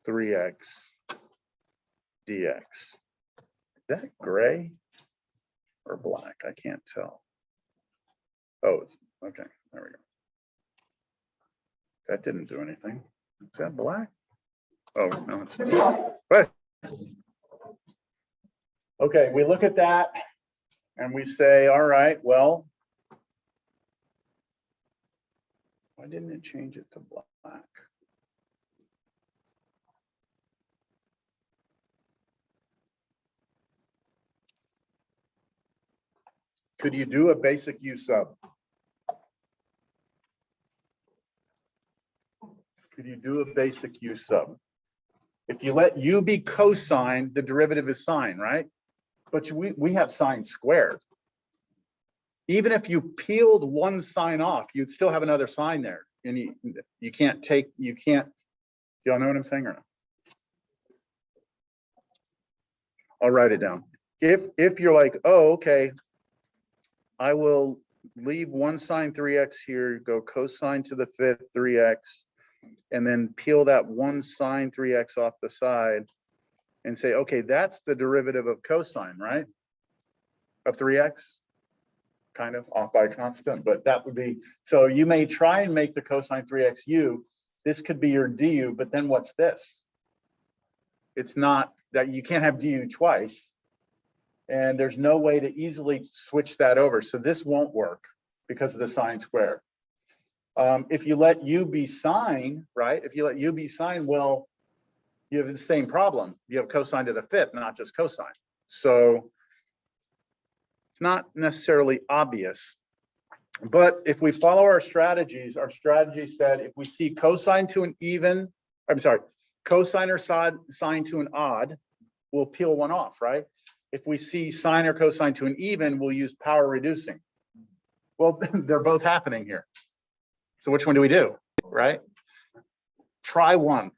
3x dx. Is that gray or black? I can't tell. Oh, it's okay. There we go. That didn't do anything. Is that black? Oh, no, it's not. But okay, we look at that and we say, all right, well, why didn't it change it to black? Could you do a basic U sub? Could you do a basic U sub? If you let U be cosine, the derivative is sine, right? But we have sine squared. Even if you peeled one sine off, you'd still have another sine there. And you can't, do y'all know what I'm saying or not? I'll write it down. If you're like, oh, okay, I will leave one sine 3x here, go cosine to the 5th 3x, and then peel that one sine 3x off the side and say, okay, that's the derivative of cosine, right? Of 3x, kind of off by a constant, but that would be, so you may try and make the cosine 3x u. This could be your du, but then what's this? It's not that you can't have du twice. And there's no way to easily switch that over. So this won't work because of the sine square. If you let u be sine, right? If you let u be sine, well, you have the same problem. You have cosine to the 5th, not just cosine. So it's not necessarily obvious. But if we follow our strategy said if we see cosine to an even, I'm sorry, cosine or sine to an odd, we'll peel one off, right? If we see sine or cosine to an even, we'll use power reducing. Well, they're both happening here. So which one do we do, right? Try one,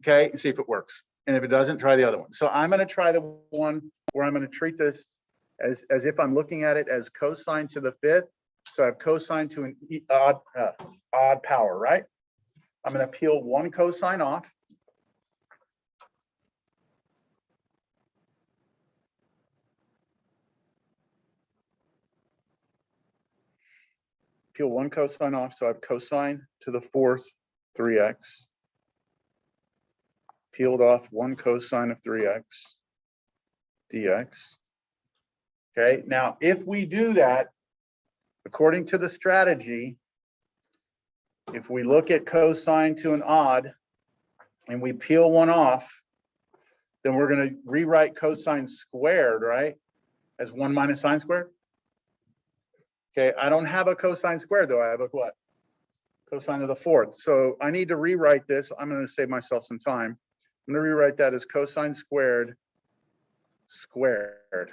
okay, see if it works. And if it doesn't, try the other one. So I'm going to try the one where I'm going to treat this as if I'm looking at it as cosine to the 5th. So I have cosine to an odd power, right? I'm going to peel one cosine off. Peel one cosine off, so I have cosine to the 4th 3x. peeled off 1 cosine of 3x dx. Okay, now if we do that, according to the strategy, if we look at cosine to an odd and we peel 1 off, then we're going to rewrite cosine squared, right, as 1 minus sine squared. Okay, I don't have a cosine squared though. I have a what? Cosine of the 4th. So I need to rewrite this. I'm going to save myself some time. I'm going to rewrite that as cosine squared squared.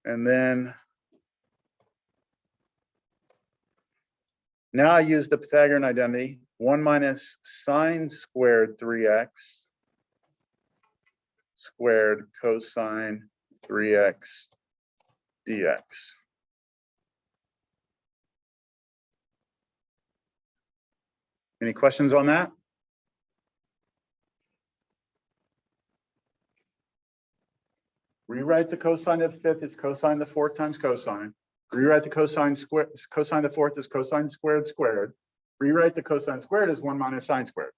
And then now I use the Pythagorean identity. 1 minus sine squared 3x squared cosine 3x dx. Any questions on that? Rewrite the cosine of the 5th as cosine of the 4th times cosine. Rewrite the cosine squared, cosine of the 4th as cosine squared squared. Rewrite the cosine squared as 1 minus sine squared.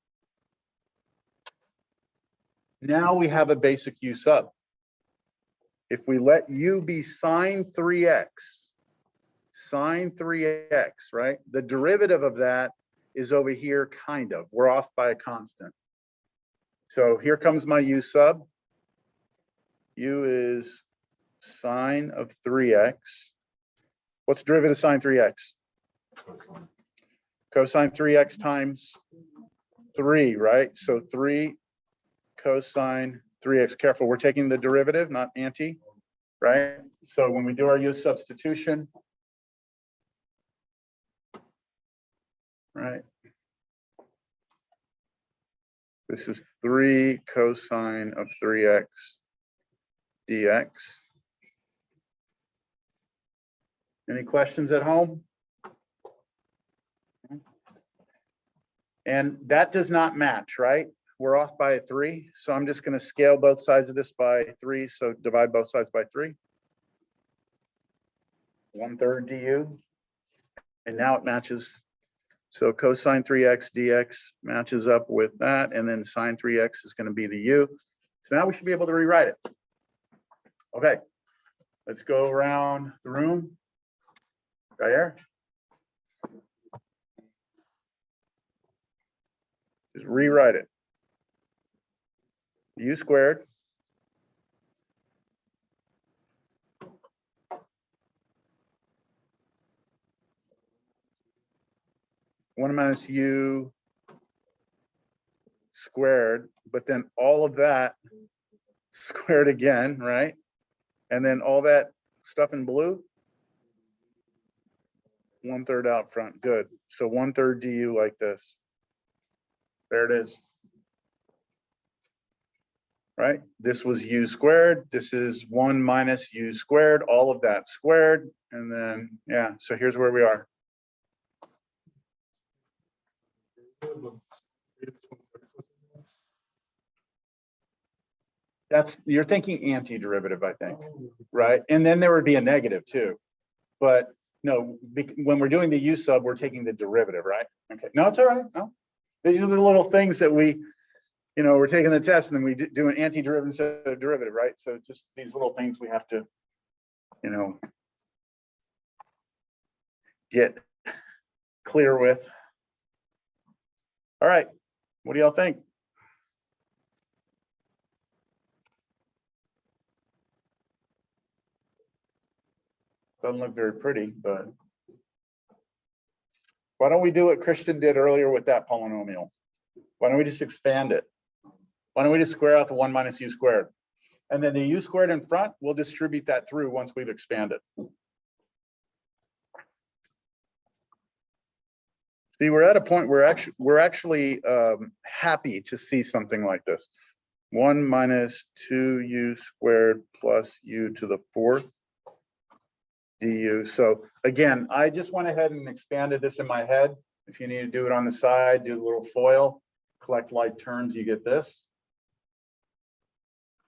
Now we have a basic u sub. If we let u be sine 3x, right? The derivative of that is over here, kind of. We're off by a constant. So here comes my u sub. U is sine of 3x. What's the derivative of sine 3x? Cosine 3x times 3, right? So 3 cosine 3x. Careful, we're taking the derivative, not anti, right? So when we do our u substitution, right? This is 3 cosine of 3x dx. Any questions at home? And that does not match, right? We're off by a 3. So I'm just going to scale both sides of this by 3. So divide both sides by 3. 1/3 du. And now it matches. So cosine 3x dx matches up with that. And then sine 3x is going to be the u. So now we should be able to rewrite it. Okay, let's go around the room. Right here. Just rewrite it. U squared. One minus u squared, but then all of that squared again, right? And then all that stuff in blue. 1/3 out front. Good. So 1/3 du like this. There it is. Right? This was u squared. This is 1 minus u squared. All of that squared. And then, yeah, so here's where we are. You're thinking antiderivative, I think, right? And then there would be a negative too. But no, when we're doing the u sub, we're taking the derivative, right? Okay, no, it's all right. No, these are the little things that we, we're taking the test and then we do an antiderivative instead of derivative, right? So just these little things we have to, get clear with. All right, what do y'all think? Doesn't look very pretty, but why don't we do what Christian did earlier with that polynomial? Why don't we just expand it? Why don't we just square out the 1 minus u squared? And then the u squared in front, we'll distribute that through once we've expanded. See, we're at a point where we're actually happy to see something like this. 1 minus 2u squared plus u to the 4th du. So again, I just went ahead and expanded this in my head. If you need to do it on the side, do a little FOIL, collect like terms, you get this.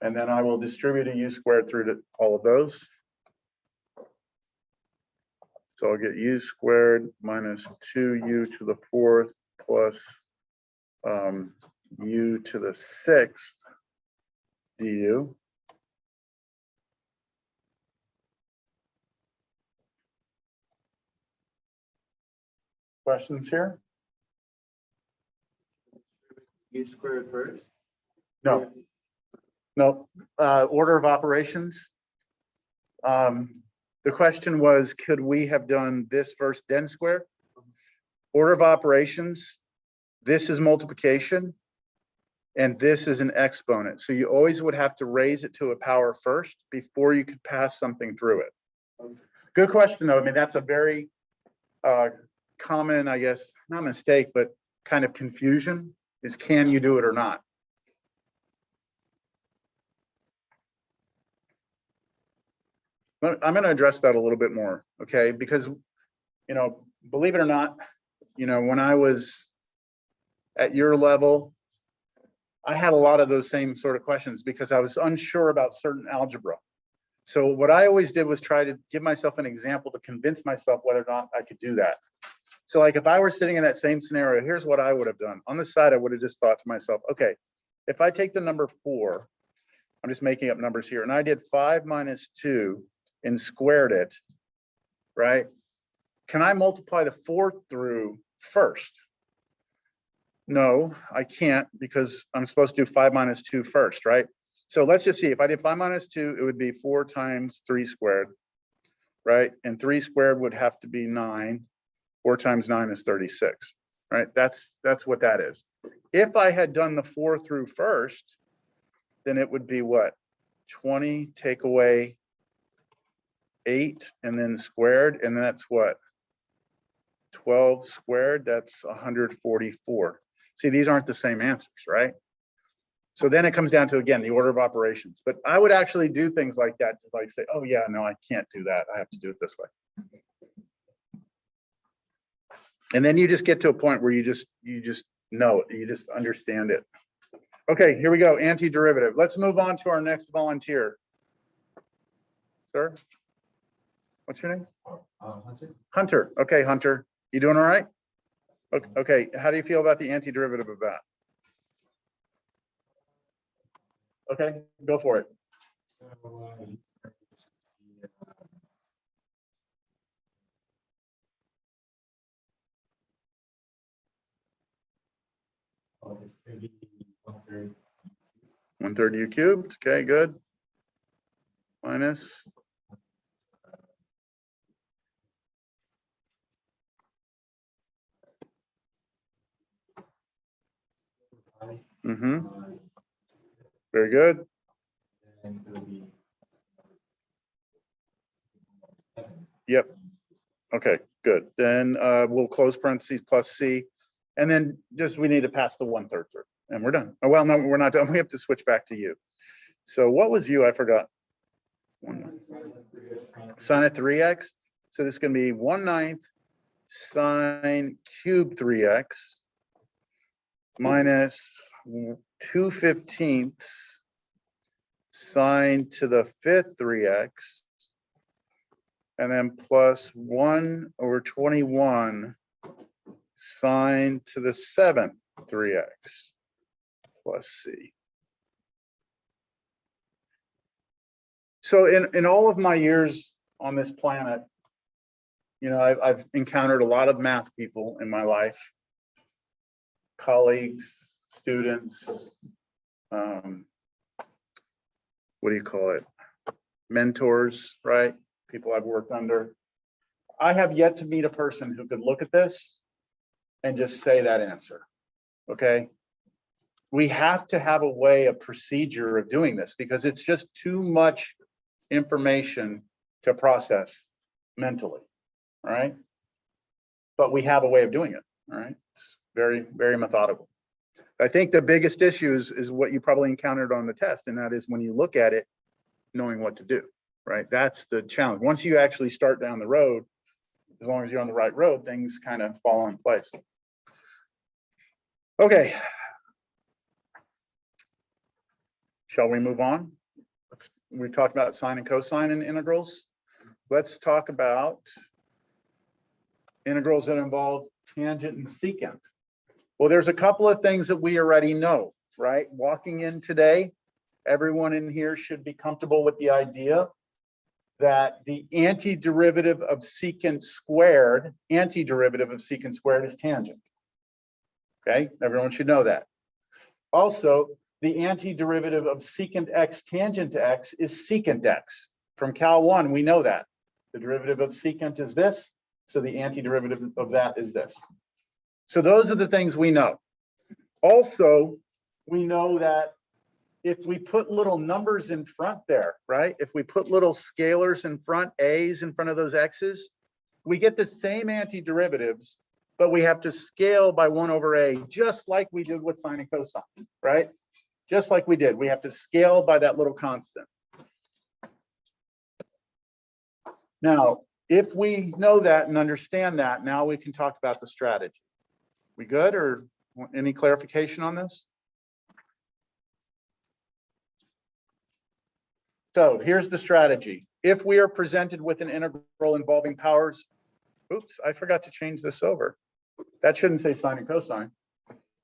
And then I will distribute a u squared through to all of those. So I'll get u squared minus 2u to the fourth plus u to the sixth du. Questions here? U squared first? No. No, order of operations. The question was, could we have done this first, then square? Order of operations, this is multiplication, and this is an exponent. So you always would have to raise it to a power first before you could pass something through it. Good question, though. I mean, that's a very common, I guess, not mistake, but kind of confusion is, can you do it or not? I'm going to address that a little bit more, okay? Because, you know, believe it or not, you know, when I was at your level, I had a lot of those same sort of questions because I was unsure about certain algebra. So what I always did was try to give myself an example to convince myself whether or not I could do that. So like if I were sitting in that same scenario, here's what I would have done. On the side, I would have just thought to myself, okay, if I take the number 4, I'm just making up numbers here, and I did 5 minus 2 and squared it, right? Can I multiply the 4 through first? No, I can't, because I'm supposed to do 5 minus 2 first, right? So let's just see, if I did 5 minus 2, it would be 4 times 3 squared, right? And 3 squared would have to be 9. 4 times 9 is 36, right? That's what that is. If I had done the 4 through first, then it would be what? 20 take away 8 and then squared, and that's what? 12 squared, that's 144. See, these aren't the same answers, right? So then it comes down to, again, the order of operations. But I would actually do things like that to like say, oh yeah, no, I can't do that. I have to do it this way. And then you just get to a point where you just know it, you just understand it. Okay, here we go, antiderivative. Let's move on to our next volunteer. Sir, what's your name? Hunter. Hunter. Okay, Hunter, you doing all right? Okay, how do you feel about the antiderivative of that? Okay, go for it. So, it's going to be 1/3. 1/3 u cubed. Okay, good. Minus. Mm-hmm. Very good. And it'll be Yep. Okay, good. Then we'll close parentheses plus C. And then just we need to pass the 1/3 through and we're done. Oh, well, no, we're not done. We have to switch back to U. So what was U? I forgot. Sine of 3x. So this is going to be 1/9 sine cube 3x minus 2/15 sine to the 5th 3x, and then plus 1/21 sine to the 7th 3x plus C. So in all of my years on this planet, you know, I've encountered a lot of math people in my life, colleagues, students, what do you call it? Mentors, right? People I've worked under. I have yet to meet a person who could look at this and just say that answer, okay? We have to have a way, a procedure of doing this because it's just too much information to process mentally, all right? But we have a way of doing it, all right? It's very, very methodical. I think the biggest issue is what you probably encountered on the test, and that is when you look at it, knowing what to do, right? That's the challenge. Once you actually start down the road, as long as you're on the right road, things kind of fall in place. Okay. Shall we move on? We talked about sine and cosine and integrals. Let's talk about integrals that involve tangent and secant. Well, there's a couple of things that we already know, right? Walking in today, everyone in here should be comfortable with the idea that the antiderivative of secant squared is tangent. Okay, everyone should know that. Also, the antiderivative of secant x tangent to x is secant x. From Cal 1, we know that. The derivative of secant is this, so the antiderivative of that is this. So those are the things we know. Also, we know that if we put little numbers in front there, right? If we put little scalars in front, a's in front of those x's, we get the same antiderivatives, but we have to scale by 1 over a, just like we did with sine and cosine, right? Just like we did. We have to scale by that little constant. Now, if we know that and understand that, now we can talk about the strategy. We good, or any clarification on this? So here's the strategy. If we are presented with an integral involving powers, oops, I forgot to change this over. That shouldn't say sine and cosine.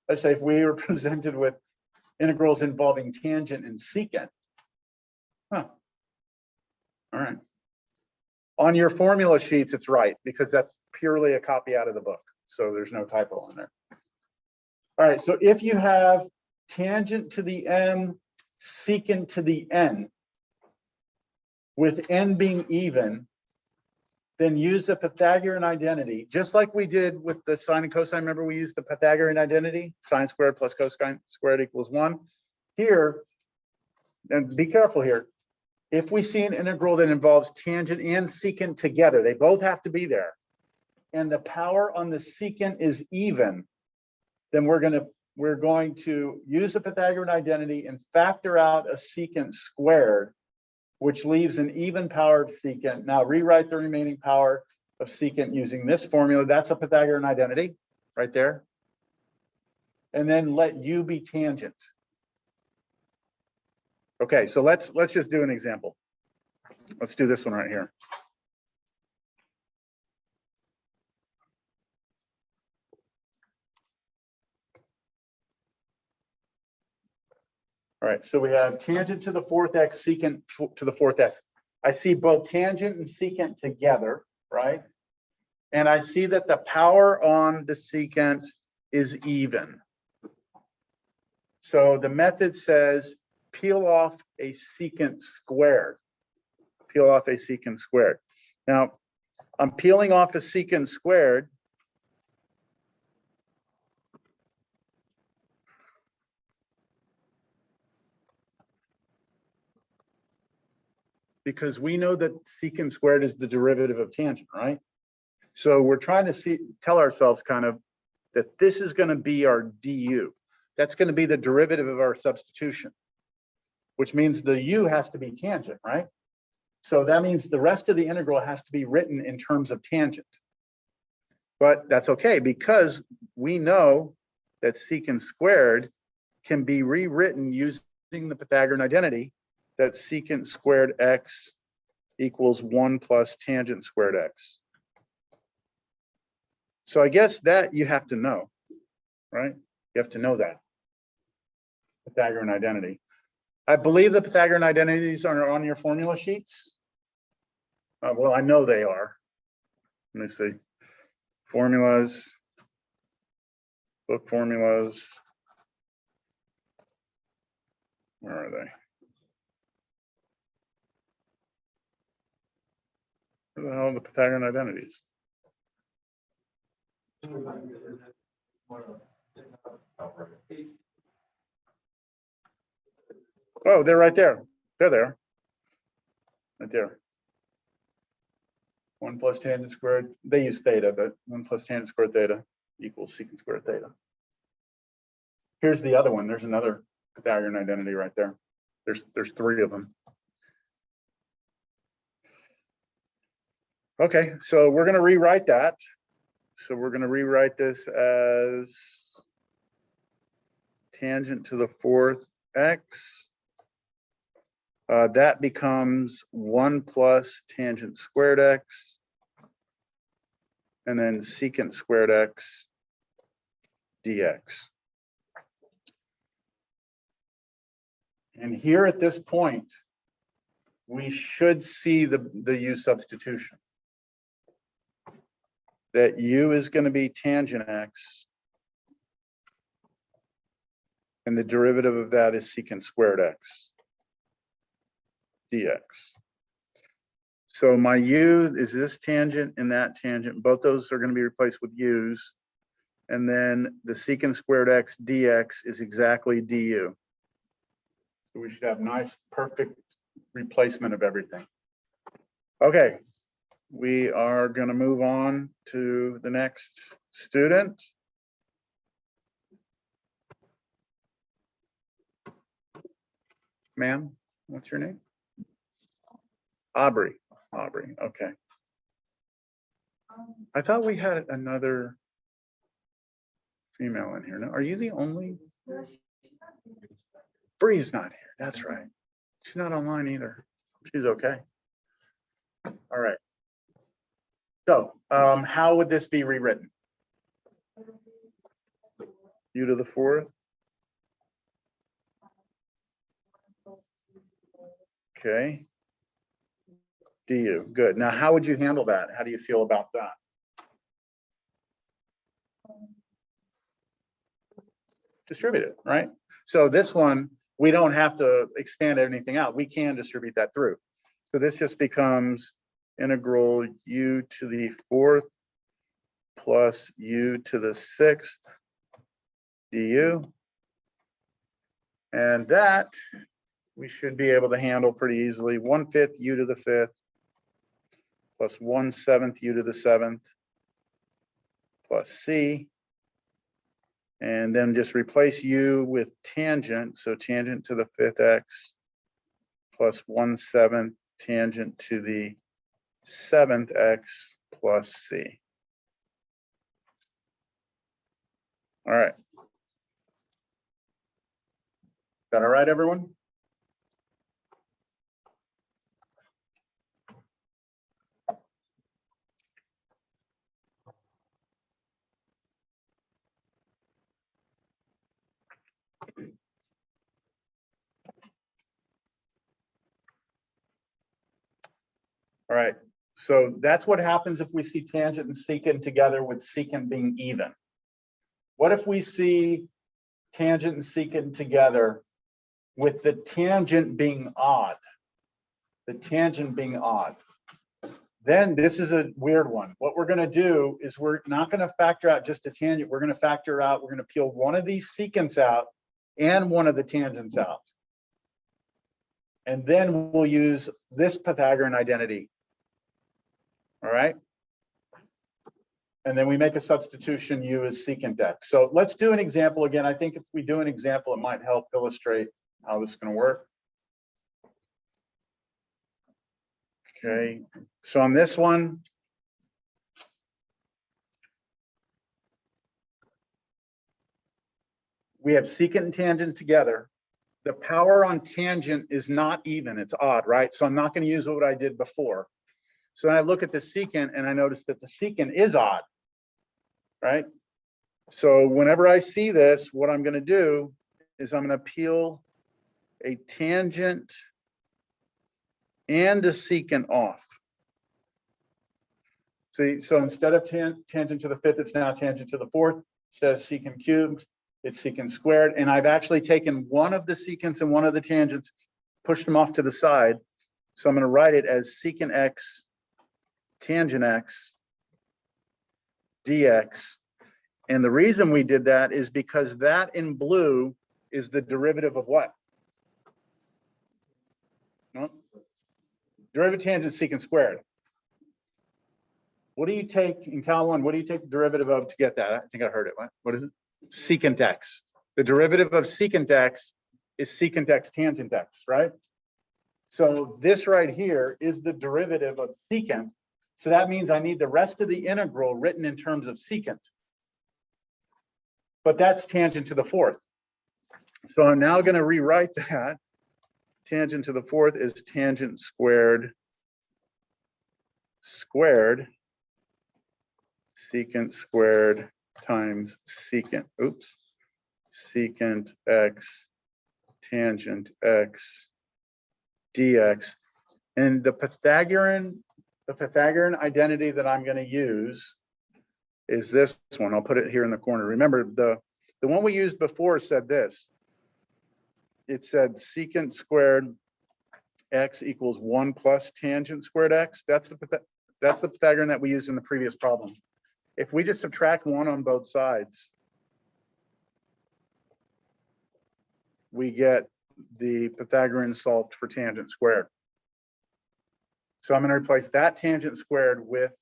Let's say if we were presented with integrals involving tangent and secant. Huh. All right. On your formula sheets, it's right, because that's purely a copy out of the book. So there's no typo in there. All right, so if you have tangent to the m, secant to the n, with n being even, then use the Pythagorean identity, just like we did with the sine and cosine. Remember, we used the Pythagorean identity, sine squared plus cosine squared equals 1. Here, and be careful here, if we see an integral that involves tangent and secant together, they both have to be there, and the power on the secant is even, then we're going to use the Pythagorean identity and factor out a secant squared, which leaves an even powered secant. Now rewrite the remaining power of secant using this formula. That's a Pythagorean identity right there. And then let u be tangent. Okay, so let's just do an example. Let's do this one right here. All right, so we have tangent to the 4th x, secant to the 4th x. I see both tangent and secant together, right? And I see that the power on the secant is even. So the method says peel off a secant squared. Peel off a secant squared. Now, I'm peeling off a secant squared. Because we know that secant squared is the derivative of tangent, right? So we're trying to tell ourselves kind of that this is going to be our du. That's going to be the derivative of our substitution, which means the u has to be tangent, right? So that means the rest of the integral has to be written in terms of tangent. But that's okay, because we know that secant squared can be rewritten using the Pythagorean identity, that secant squared x equals 1 plus tangent squared x. So I guess that you have to know, right? You have to know that Pythagorean identity. I believe the Pythagorean identities are on your formula sheets. Well, I know they are. Let me see. Formulas, book formulas. Where are they? Where the hell are the Pythagorean identities? Oh, they're right there. They're there. Right there. 1 plus tangent squared. They use theta, but 1 plus tangent squared theta equals secant squared theta. Here's the other one. There's another Pythagorean identity right there. There's 3 of them. Okay, so we're going to rewrite that. So we're going to rewrite this as tangent to the 4th x. That becomes 1 plus tangent squared x and then secant squared x dx. And here at this point, we should see the u substitution. That u is going to be tangent x, and the derivative of that is secant squared x dx. So my u is this tangent and that tangent. Both those are going to be replaced with u's. And then the secant squared x dx is exactly du. So we should have nice, perfect replacement of everything. Okay, we are going to move on to the next student. Ma'am, what's your name? Aubrey. Aubrey, okay. I thought we had another female in here. No, are you the only? Bree's not here. That's right. She's not online either. She's okay. All right. So how would this be rewritten? U to the fourth. Okay. Du. Good. Now, how would you handle that? How do you feel about that? Distribute it, right? So this one, we don't have to expand anything out. We can distribute that through. So this just becomes integral u to the fourth plus u to the sixth du. And that we should be able to handle pretty easily. 1/5 u to the fifth plus 1/7 u to the seventh plus c. And then just replace u with tangent. So tangent to the fifth x plus 1/7 tangent to the seventh x plus c. All right. Is that all right, everyone? All right, so that's what happens if we see tangent and secant together with secant being even. What if we see tangent and secant together with the tangent being odd? The tangent being odd. Then this is a weird one. What we're going to do is we're not going to factor out just a tangent. We're going to factor out, we're going to peel one of these secants out and one of the tangents out. And then we'll use this Pythagorean identity. All right. And then we make a substitution u is secant x. So let's do an example again. I think if we do an example, it might help illustrate how this is going to work. Okay, so on this one, we have secant and tangent together. The power on tangent is not even, it's odd, right? So I'm not going to use what I did before. So I look at the secant and I notice that the secant is odd, right? So whenever I see this, what I'm going to do is I'm going to peel a tangent and a secant off. See, so instead of tangent to the fifth, it's now tangent to the fourth. Instead of secant cubed, it's secant squared. And I've actually taken one of the secants and one of the tangents, pushed them off to the side. So I'm going to write it as secant x tangent x dx. And the reason we did that is because that in blue is the derivative of what? No? Derivative tangent secant squared. What do you take in Cal 1? What do you take the derivative of to get that? I think I heard it. What is it? Secant x. The derivative of secant x is secant x tangent x, right? So this right here is the derivative of secant. So that means I need the rest of the integral written in terms of secant. But that's tangent to the fourth. So I'm now going to rewrite that. Tangent to the fourth is tangent squared secant squared times secant, oops, secant x tangent x dx. And the Pythagorean identity that I'm going to use is this one. I'll put it here in the corner. Remember, the one we used before said this. It said secant squared x equals 1 plus tangent squared x. That's the Pythagorean that we used in the previous problem. If we just subtract 1 on both sides, we get the Pythagorean solved for tangent squared. So I'm going to replace that tangent squared with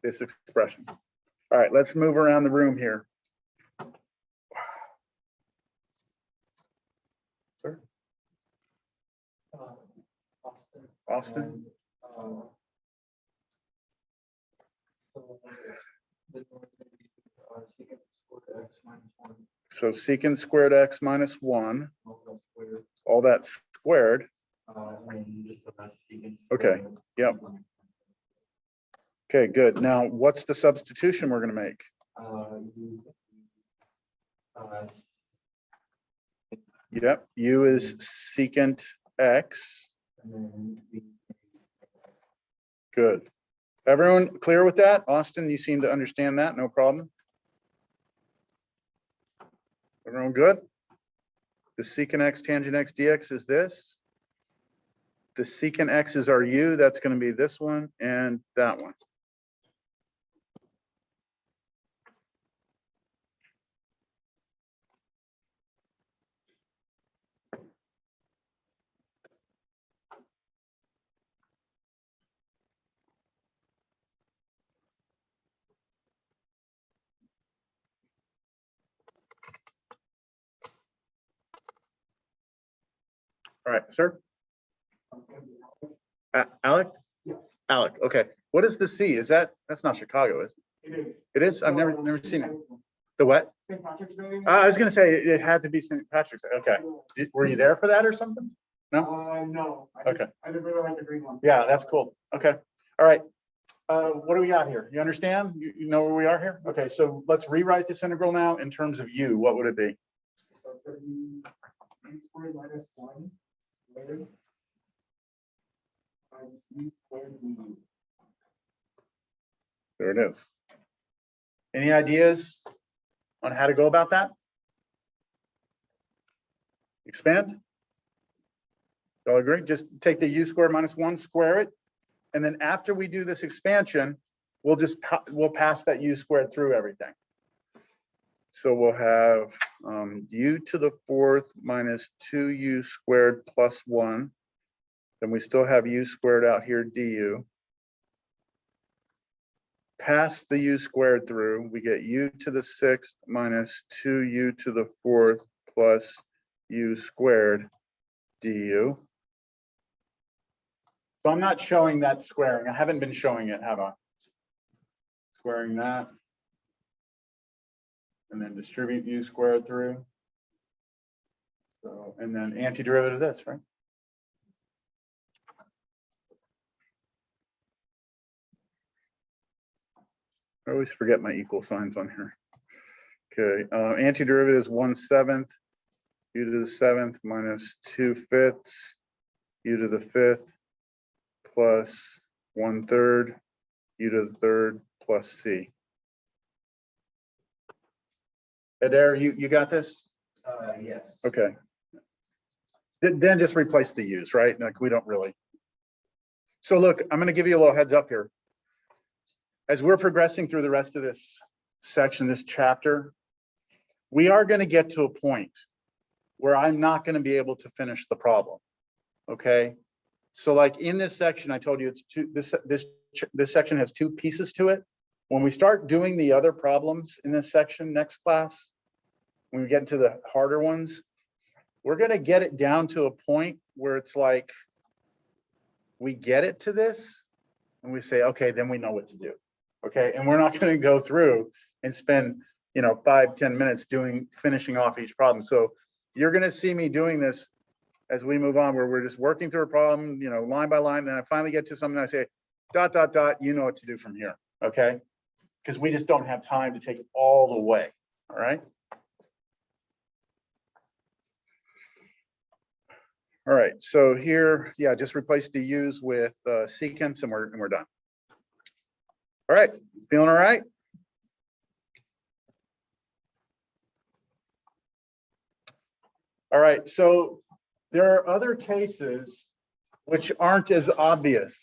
this expression. All right, let's move around the room here. Sir? Austin? And, so the north is secant squared x minus 1, So secant squared x minus 1, all that squared, all that squared. and just the rest secant Okay, squared. yep. Okay, good. Now, what's the substitution we're going to make? You, Yep, u is secant x. and then the Good. Everyone clear with that? Austin, you seem to understand that, no problem. Everyone good? The secant x tangent x dx is this. The secant x is our u, that's going to be this one and that one. All right, sir. Alec? Yes, Alec, okay. What is the C? Is that's not Chicago, is it? it is. It is? I've never seen it. The what? St. Patrick's Day. I was gonna say it had to be St. Patrick's Day. Okay. Were you there for that or something? No. Okay. I didn't really like the green one. Yeah, that's cool. Okay. All right. What do we got here? You understand? You know where we are here? Okay, so let's rewrite this integral now in terms of u. What would it be? So it's gonna be u squared minus 1 squared times u squared du. There it is. Any ideas on how to go about that? Expand? Y'all agree? Just take the u squared minus 1, square it. And then after we do this expansion, we'll pass that u squared through everything. So we'll have u to the 4th minus 2u squared plus 1. Then we still have u squared out here du. Pass the u squared through, we get u to the 6th minus 2u to the 4th plus u squared du. So I'm not showing that squaring. I haven't been showing it, have I? Squaring that. And then distribute u squared through. So, and then antiderivative of this, right? I always forget my equal signs on here. Okay, antiderivative is 1/7 u to the 7th minus 2/5 u to the 5th plus 1/3 u to the 3rd plus c. Adair, you got this? Yes. Okay. Then just replace the u's, right? Like we don't really. So look, I'm going to give you a little heads up here. As we're progressing through the rest of this section, this chapter, we are going to get to a point where I'm not going to be able to finish the problem. Okay. So like in this section, I told you it's this section has 2 pieces to it. When we start doing the other problems in this section next class, when we get into the harder ones, we're going to get it down to a point where it's like we get it to this and we say, okay, then we know what to do. Okay. And we're not going to go through and spend, 5-10 minutes finishing off each problem. So you're going to see me doing this as we move on, where we're just working through a problem, line by line. Then I finally get to something, I say, ... you know what to do from here. Okay. because we just don't have time to take it all the way, all right? All right, so here, yeah, just replace the U's with secants and we're done. All right, feeling all right? All right, so there are other cases which aren't as obvious,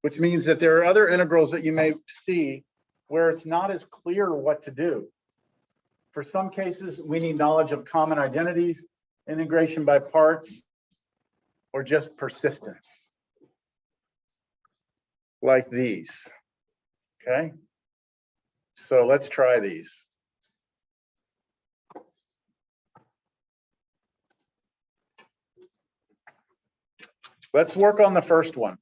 which means that there are other integrals that you may see where it's not as clear what to do. For some cases, we need knowledge of common identities, integration by parts, or just persistence, like these, okay? So let's try these. Let's work on the first one.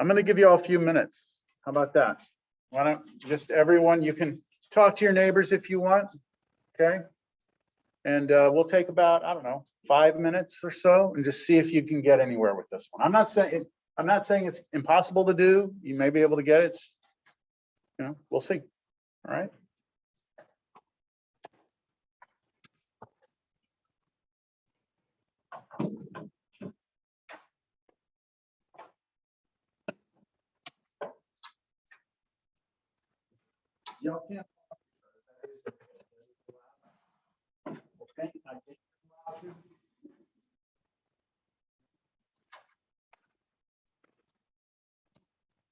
I'm going to give you all a few minutes. How about that? Why don't just everyone, you can talk to your neighbors if you want, okay? And we'll take about, I don't know, 5 minutes or so and just see if you can get anywhere with this one. I'm not saying it's impossible to do. You may be able to get it. You know, we'll see. All right. Y'all can't. Okay,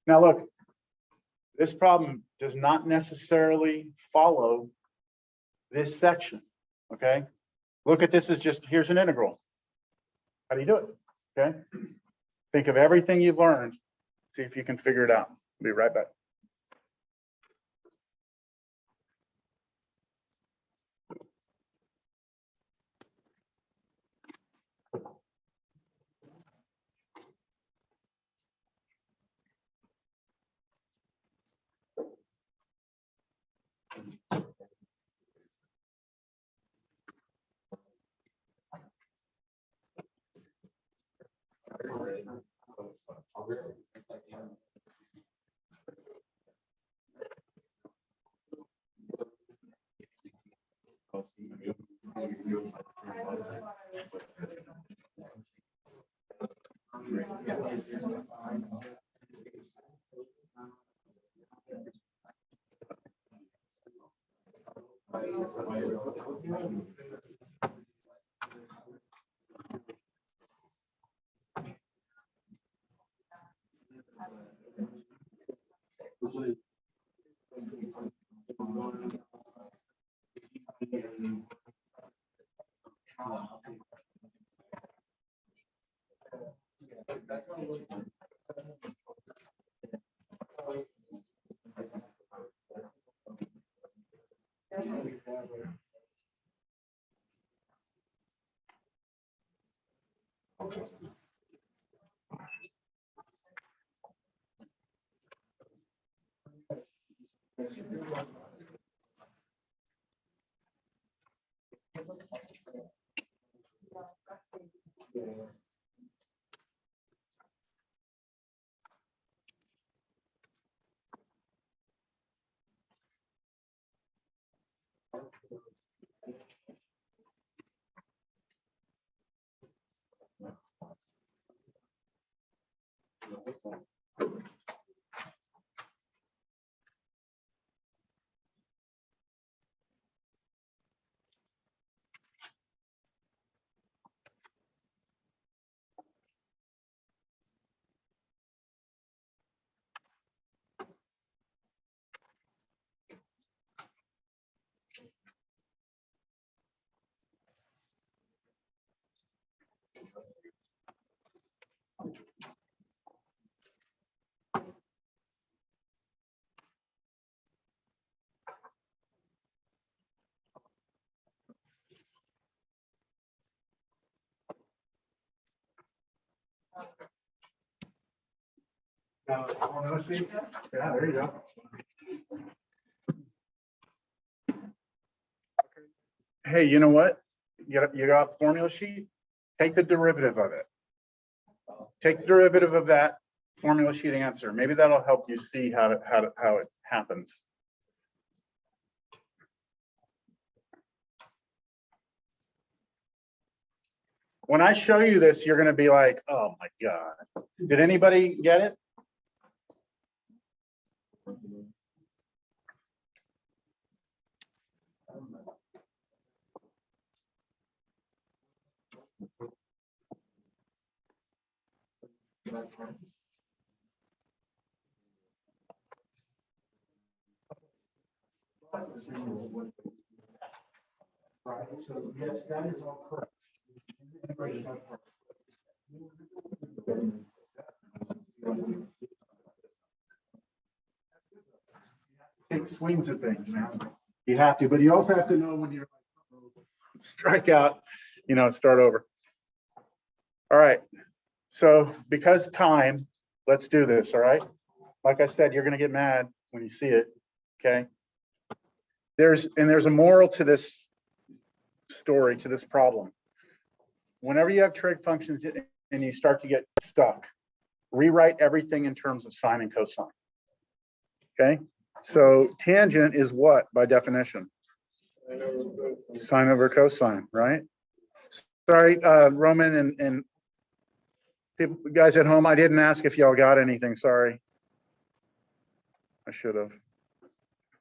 now look, this problem does not necessarily follow this section, okay? Look at this as just, here's an integral. How do you do it, okay? Think of everything you've learned, see if you can figure it out. Be right back. Yeah, there you go. hey, you know what? You got a formula sheet? Take the derivative of it. Take the derivative of that formula sheet answer. Maybe that'll help you see how it happens. When I show you this, you're going to be like, oh my God. Did anybody get it? Right, so yes, that is all correct. Take swings at things, man. You have to, but you also have to know when you're strike out, start over. All right. So because time, let's do this. All right. Like I said, you're going to get mad when you see it. Okay. There's a moral to this story, to this problem. Whenever you have trig functions and you start to get stuck, rewrite everything in terms of sine and cosine. Okay. So tangent is what by definition? Sine over cosine, right? Sorry, Roman and people, guys at home, I didn't ask if y'all got anything. Sorry. I should have.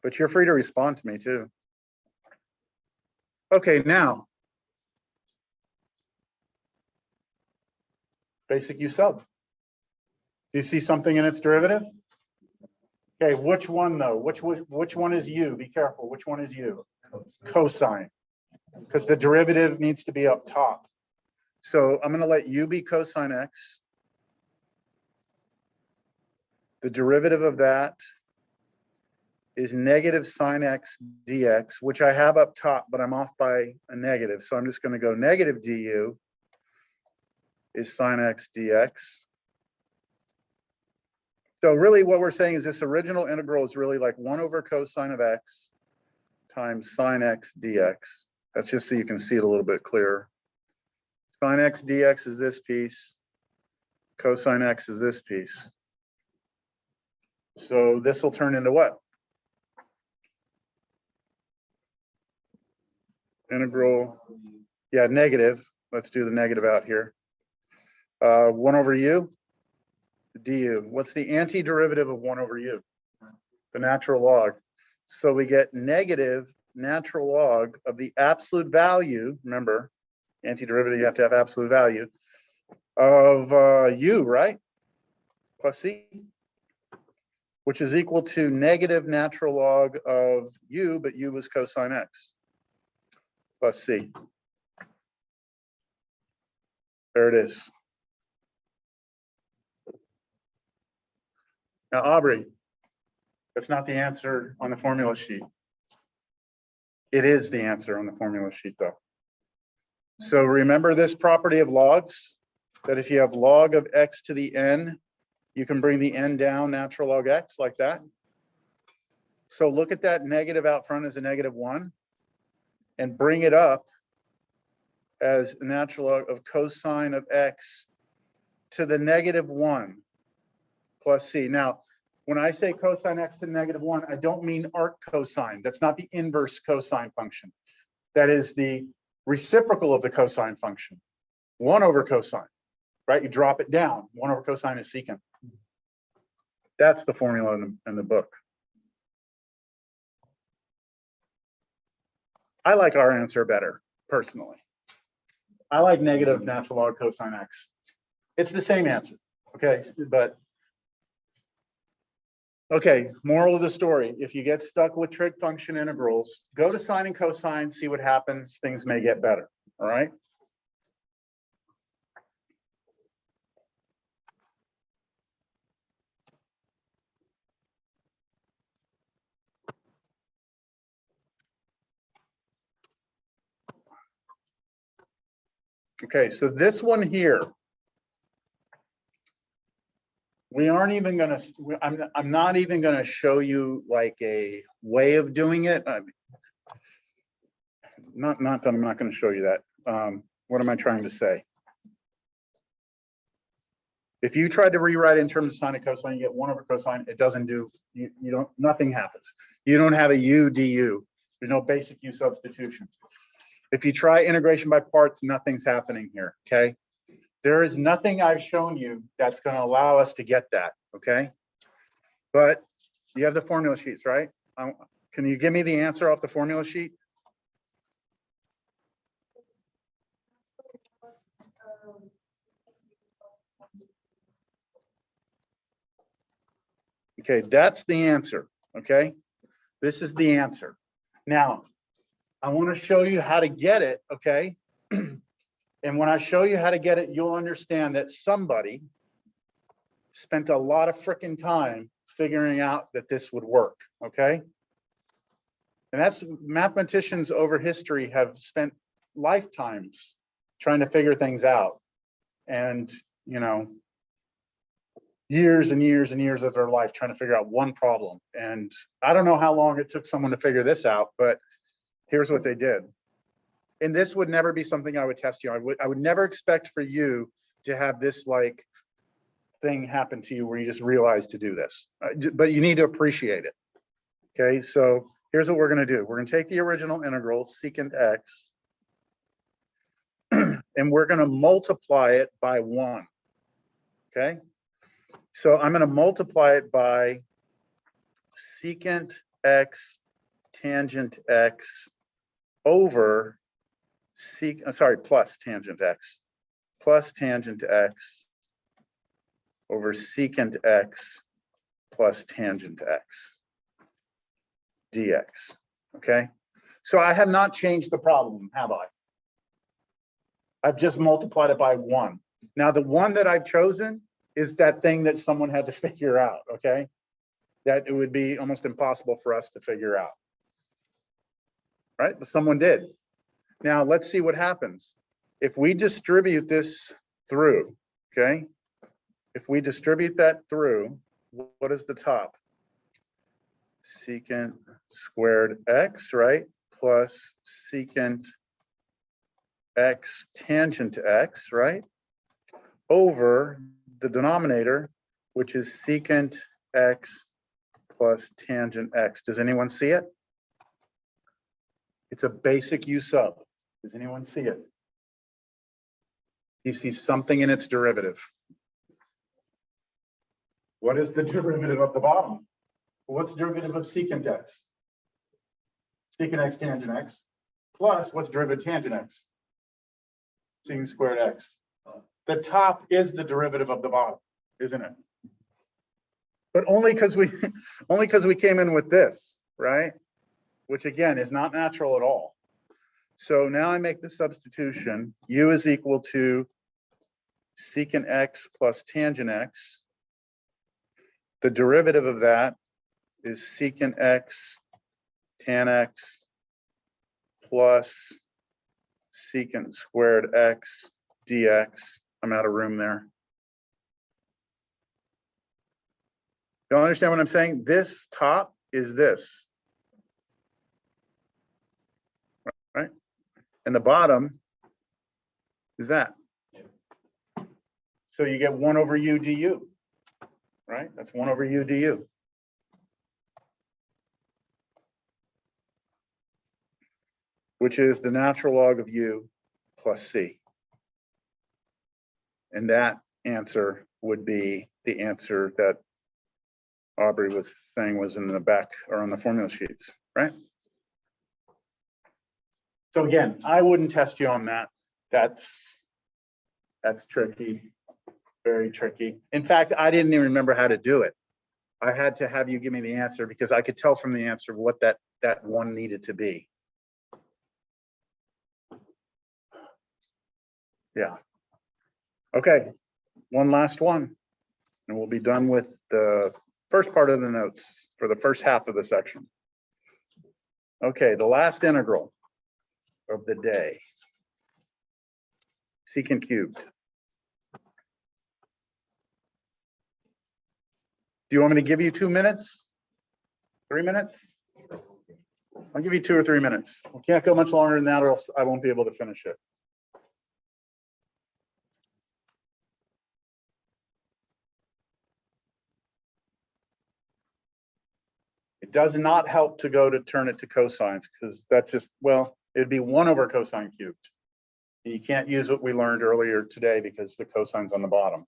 But you're free to respond to me too. Okay, now. Basic U sub. Do you see something in its derivative? Okay, which one though? Which one is U? Be careful. Which one is U? Cosine. Because the derivative needs to be up top. So I'm going to let U be cosine X. The derivative of that is negative sine X dx, which I have up top, but I'm off by a negative. So I'm just going to go negative du is sine X dx. So really what we're saying is this original integral is really like 1 over cosine of X times sine X dx. That's just so you can see it a little bit clearer. Sine X dx is this piece. Cosine X is this piece. So this will turn into what? Integral, yeah, negative. Let's do the negative out here. 1 over u du. What's the antiderivative of 1 over u? The natural log. So we get negative natural log of the absolute value. Remember, antiderivative, you have to have absolute value of u, right? Plus c, which is equal to negative natural log of u, but u was cosine x, plus c. There it is. Now, Aubrey, that's not the answer on the formula sheet. It is the answer on the formula sheet, though. So remember this property of logs, that if you have log of x to the n, you can bring the n down natural log x like that. So look at that negative out front as a -1 and bring it up as natural log of cosine of x to the -1 plus c. Now, when I say cosine x to the -1, I don't mean arc cosine. That's not the inverse cosine function. That is the reciprocal of the cosine function. 1 over cosine, right? You drop it down. 1 over cosine is secant. That's the formula in the book. I like our answer better, personally. I like negative natural log cosine x. It's the same answer, okay? But, okay, moral of the story. If you get stuck with trig function integrals, go to sine and cosine, see what happens. Things may get better, all right? Okay, so this one here, we aren't even going to, I'm not even going to show you like a way of doing it. not that I'm not going to show you that. What am I trying to say? If you tried to rewrite it in terms of sine and cosine, you get 1 over cosine. It doesn't do, you don't, nothing happens. You don't have a u du. There's no basic u substitution. If you try integration by parts, nothing's happening here, okay? There is nothing I've shown you that's going to allow us to get that, okay? But you have the formula sheets, right? Can you give me the answer off the formula sheet? Okay, that's the answer, okay? This is the answer. Now, I want to show you how to get it, okay? And when I show you how to get it, you'll understand that somebody spent a lot of freaking time figuring out that this would work, okay? And that's, mathematicians over history have spent lifetimes trying to figure things out. And, you know, years and years and years of their life trying to figure out one problem. And I don't know how long it took someone to figure this out, but here's what they did. And this would never be something I would test you. I would never expect for you to have this like thing happen to you where you just realize to do this, but you need to appreciate it. Okay, so here's what we're going to do. We're going to take the original integral secant x and we're going to multiply it by 1. Okay, so I'm going to multiply it by secant x tangent x over plus tangent x over secant x plus tangent x dx. Okay, so I have not changed the problem, have I? I've just multiplied it by 1. Now the 1 that I've chosen is that thing that someone had to figure out, okay? That it would be almost impossible for us to figure out, right? But someone did. Now let's see what happens. If we distribute this through, okay? If we distribute that through, what is the top? Secant squared x, right? Plus secant x tangent x, right? Over the denominator, which is secant x plus tangent x. Does anyone see it? It's a basic u sub. Does anyone see it? You see something in its derivative. What is the derivative of the bottom? What's the derivative of secant x? Secant x tangent x plus what's derivative of tangent x? Secant squared x. The top is the derivative of the bottom, isn't it? But only because we came in with this, right? Which again is not natural at all. So now I make the substitution. U is equal to secant x plus tangent x. The derivative of that is secant x tan x plus secant squared x dx. I'm out of room there. You understand what I'm saying? This top is this, right? And the bottom is that. So you get 1 over u du, right? That's 1 over u du. Which is the natural log of u plus c. And that answer would be the answer that Aubrey was saying was in the back or on the formula sheets, right? So again, I wouldn't test you on that. That's tricky, very tricky. In fact, I didn't even remember how to do it. I had to have you give me the answer because I could tell from the answer what that one needed to be. Yeah. Okay, one last one, and we'll be done with the first part of the notes for the first half of the section. Okay, the last integral of the day, secant cubed. Do you want me to give you 2 minutes? 3 minutes? I'll give you 2 or 3 minutes. We can't go much longer than that or else I won't be able to finish it. It does not help to go to turn it to cosines because that's just, well, it'd be 1 over cosine cubed. And you can't use what we learned earlier today because the cosine's on the bottom.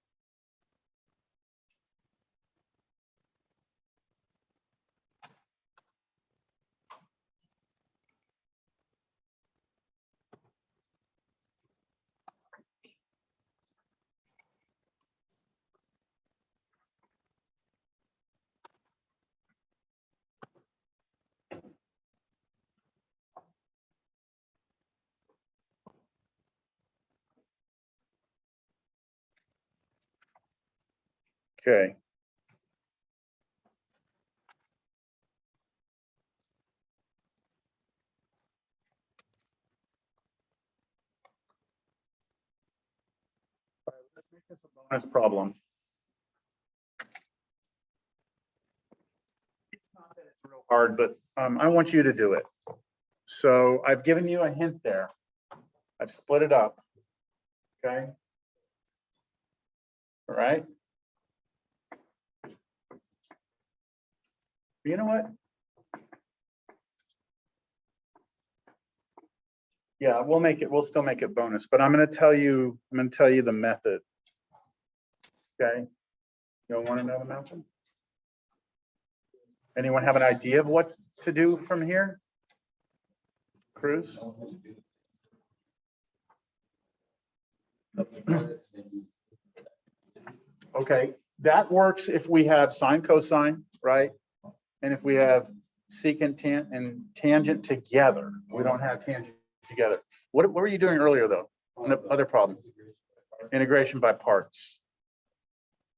Okay. Let's make this a bonus problem. It's not that it's real hard, but I want you to do it. So I've given you a hint there. I've split it up. Okay. All right. You know what? Yeah, we'll still make it bonus, but I'm going to tell you the method. Okay. You don't want to know the method? Anyone have an idea of what to do from here? Cruz? Okay, that works if we have sine cosine, right? And if we have secant and tangent together. We don't have tangent together. What were you doing earlier though? On the other problem? Integration by parts.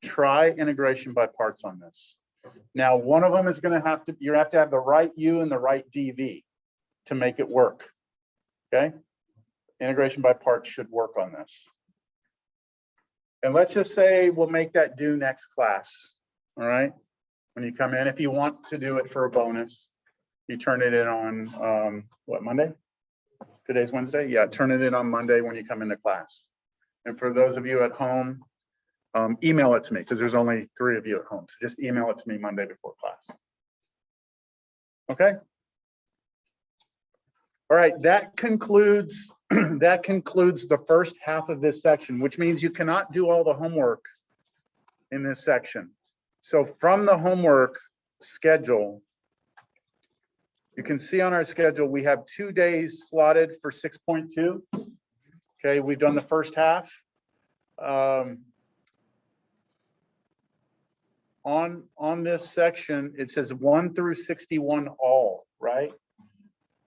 Try integration by parts on this. Now, one of them is going to have to, you have to have the right U and the right DV to make it work. Okay. Integration by parts should work on this. And let's just say we'll make that due next class. All right. When you come in, if you want to do it for a bonus, you turn it in on what, Monday? Today's Wednesday. Yeah. Turn it in on Monday when you come into class. And for those of you at home, email it to me because there's only 3 of you at home. So just email it to me Monday before class. Okay. All right, that concludes the first half of this section, which means you cannot do all the homework in this section. So from the homework schedule, you can see on our schedule, we have 2 days slotted for 6.2. Okay, we've done the first half. On this section, it says 1 through 61 all, right?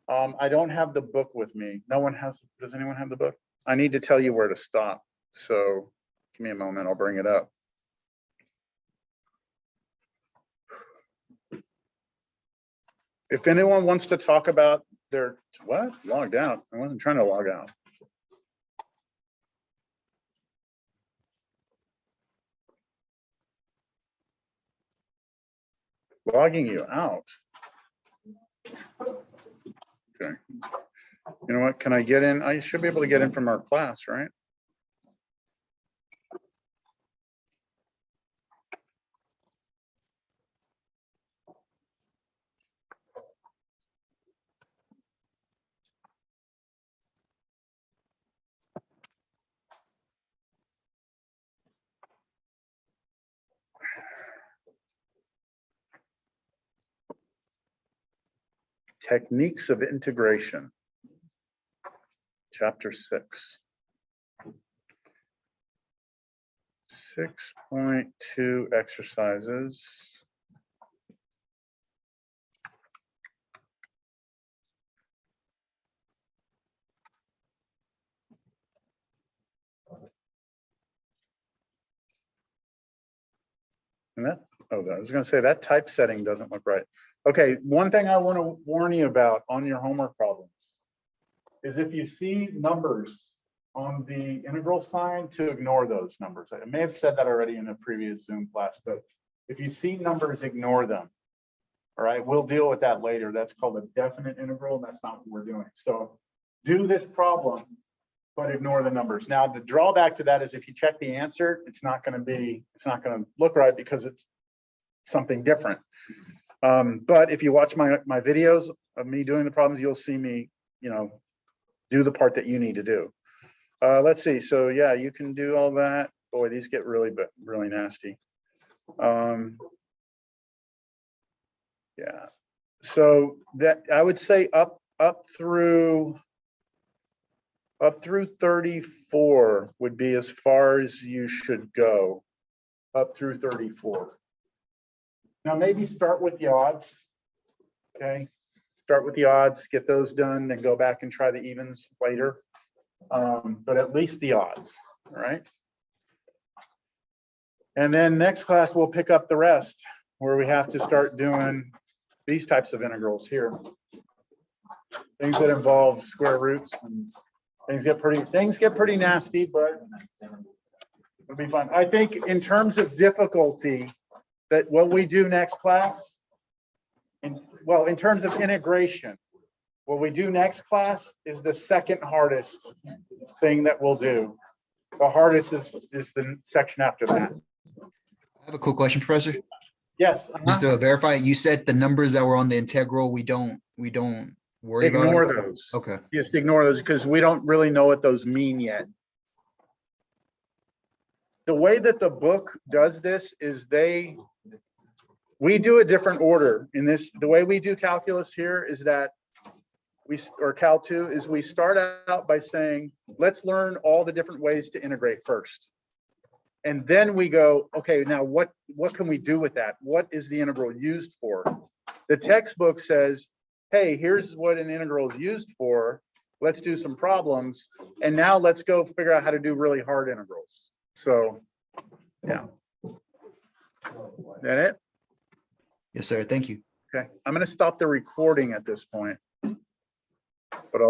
I don't have the book with me. No one has, does anyone have the book? I need to tell you where to stop. So give me a moment, I'll bring it up. If anyone wants to talk about their, what? Logged out. I wasn't trying to log out. Logging you out. Okay. You know what? Can I get in? I should be able to get in from our class, right? Techniques of integration. Chapter 6. 6.2 exercises. And that, oh, I was going to say that typesetting doesn't look right. Okay, one thing I want to warn you about on your homework problems is if you see numbers on the integral sign, to ignore those numbers. I may have said that already in a previous Zoom class, but if you see numbers, ignore them. All right, we'll deal with that later. That's called a definite integral, and that's not what we're doing. So do this problem, but ignore the numbers. Now, the drawback to that is if you check the answer, it's not going to look right because it's something different. But if you watch my videos of me doing the problems, you'll see me, do the part that you need to do. Let's see. So yeah, you can do all that. Boy, these get really nasty. Yeah. So that I would say up through 34 would be as far as you should go. Up through 34. Now maybe start with the odds. Okay. Start with the odds, get those done, then go back and try the evens later. But at least the odds, all right? And then next class, we'll pick up the rest where we have to start doing these types of integrals here. Things that involve square roots and things get pretty nasty, but it'll be fun. I think in terms of difficulty, that what we do next class, in terms of integration, what we do next class is the second hardest thing that we'll do. The hardest is the section after that. I have a quick question, Professor. Yes. Just to verify, you said the numbers that were on the integral, we don't worry about Ignore it? those. Okay. Just ignore those because we don't really know what those mean yet. The way that the book does this is we do a different order in this. The way we do calculus here is that Cal 2 is we start out by saying, let's learn all the different ways to integrate first. And then we go, okay, now what can we do with that? What is the integral used for? The textbook says, hey, here's what an integral is used for. Let's do some problems. And now let's go figure out how to do really hard integrals. So, yeah. That it? Yes, sir. Thank you. Okay. I'm going to stop the recording at this point. But I'll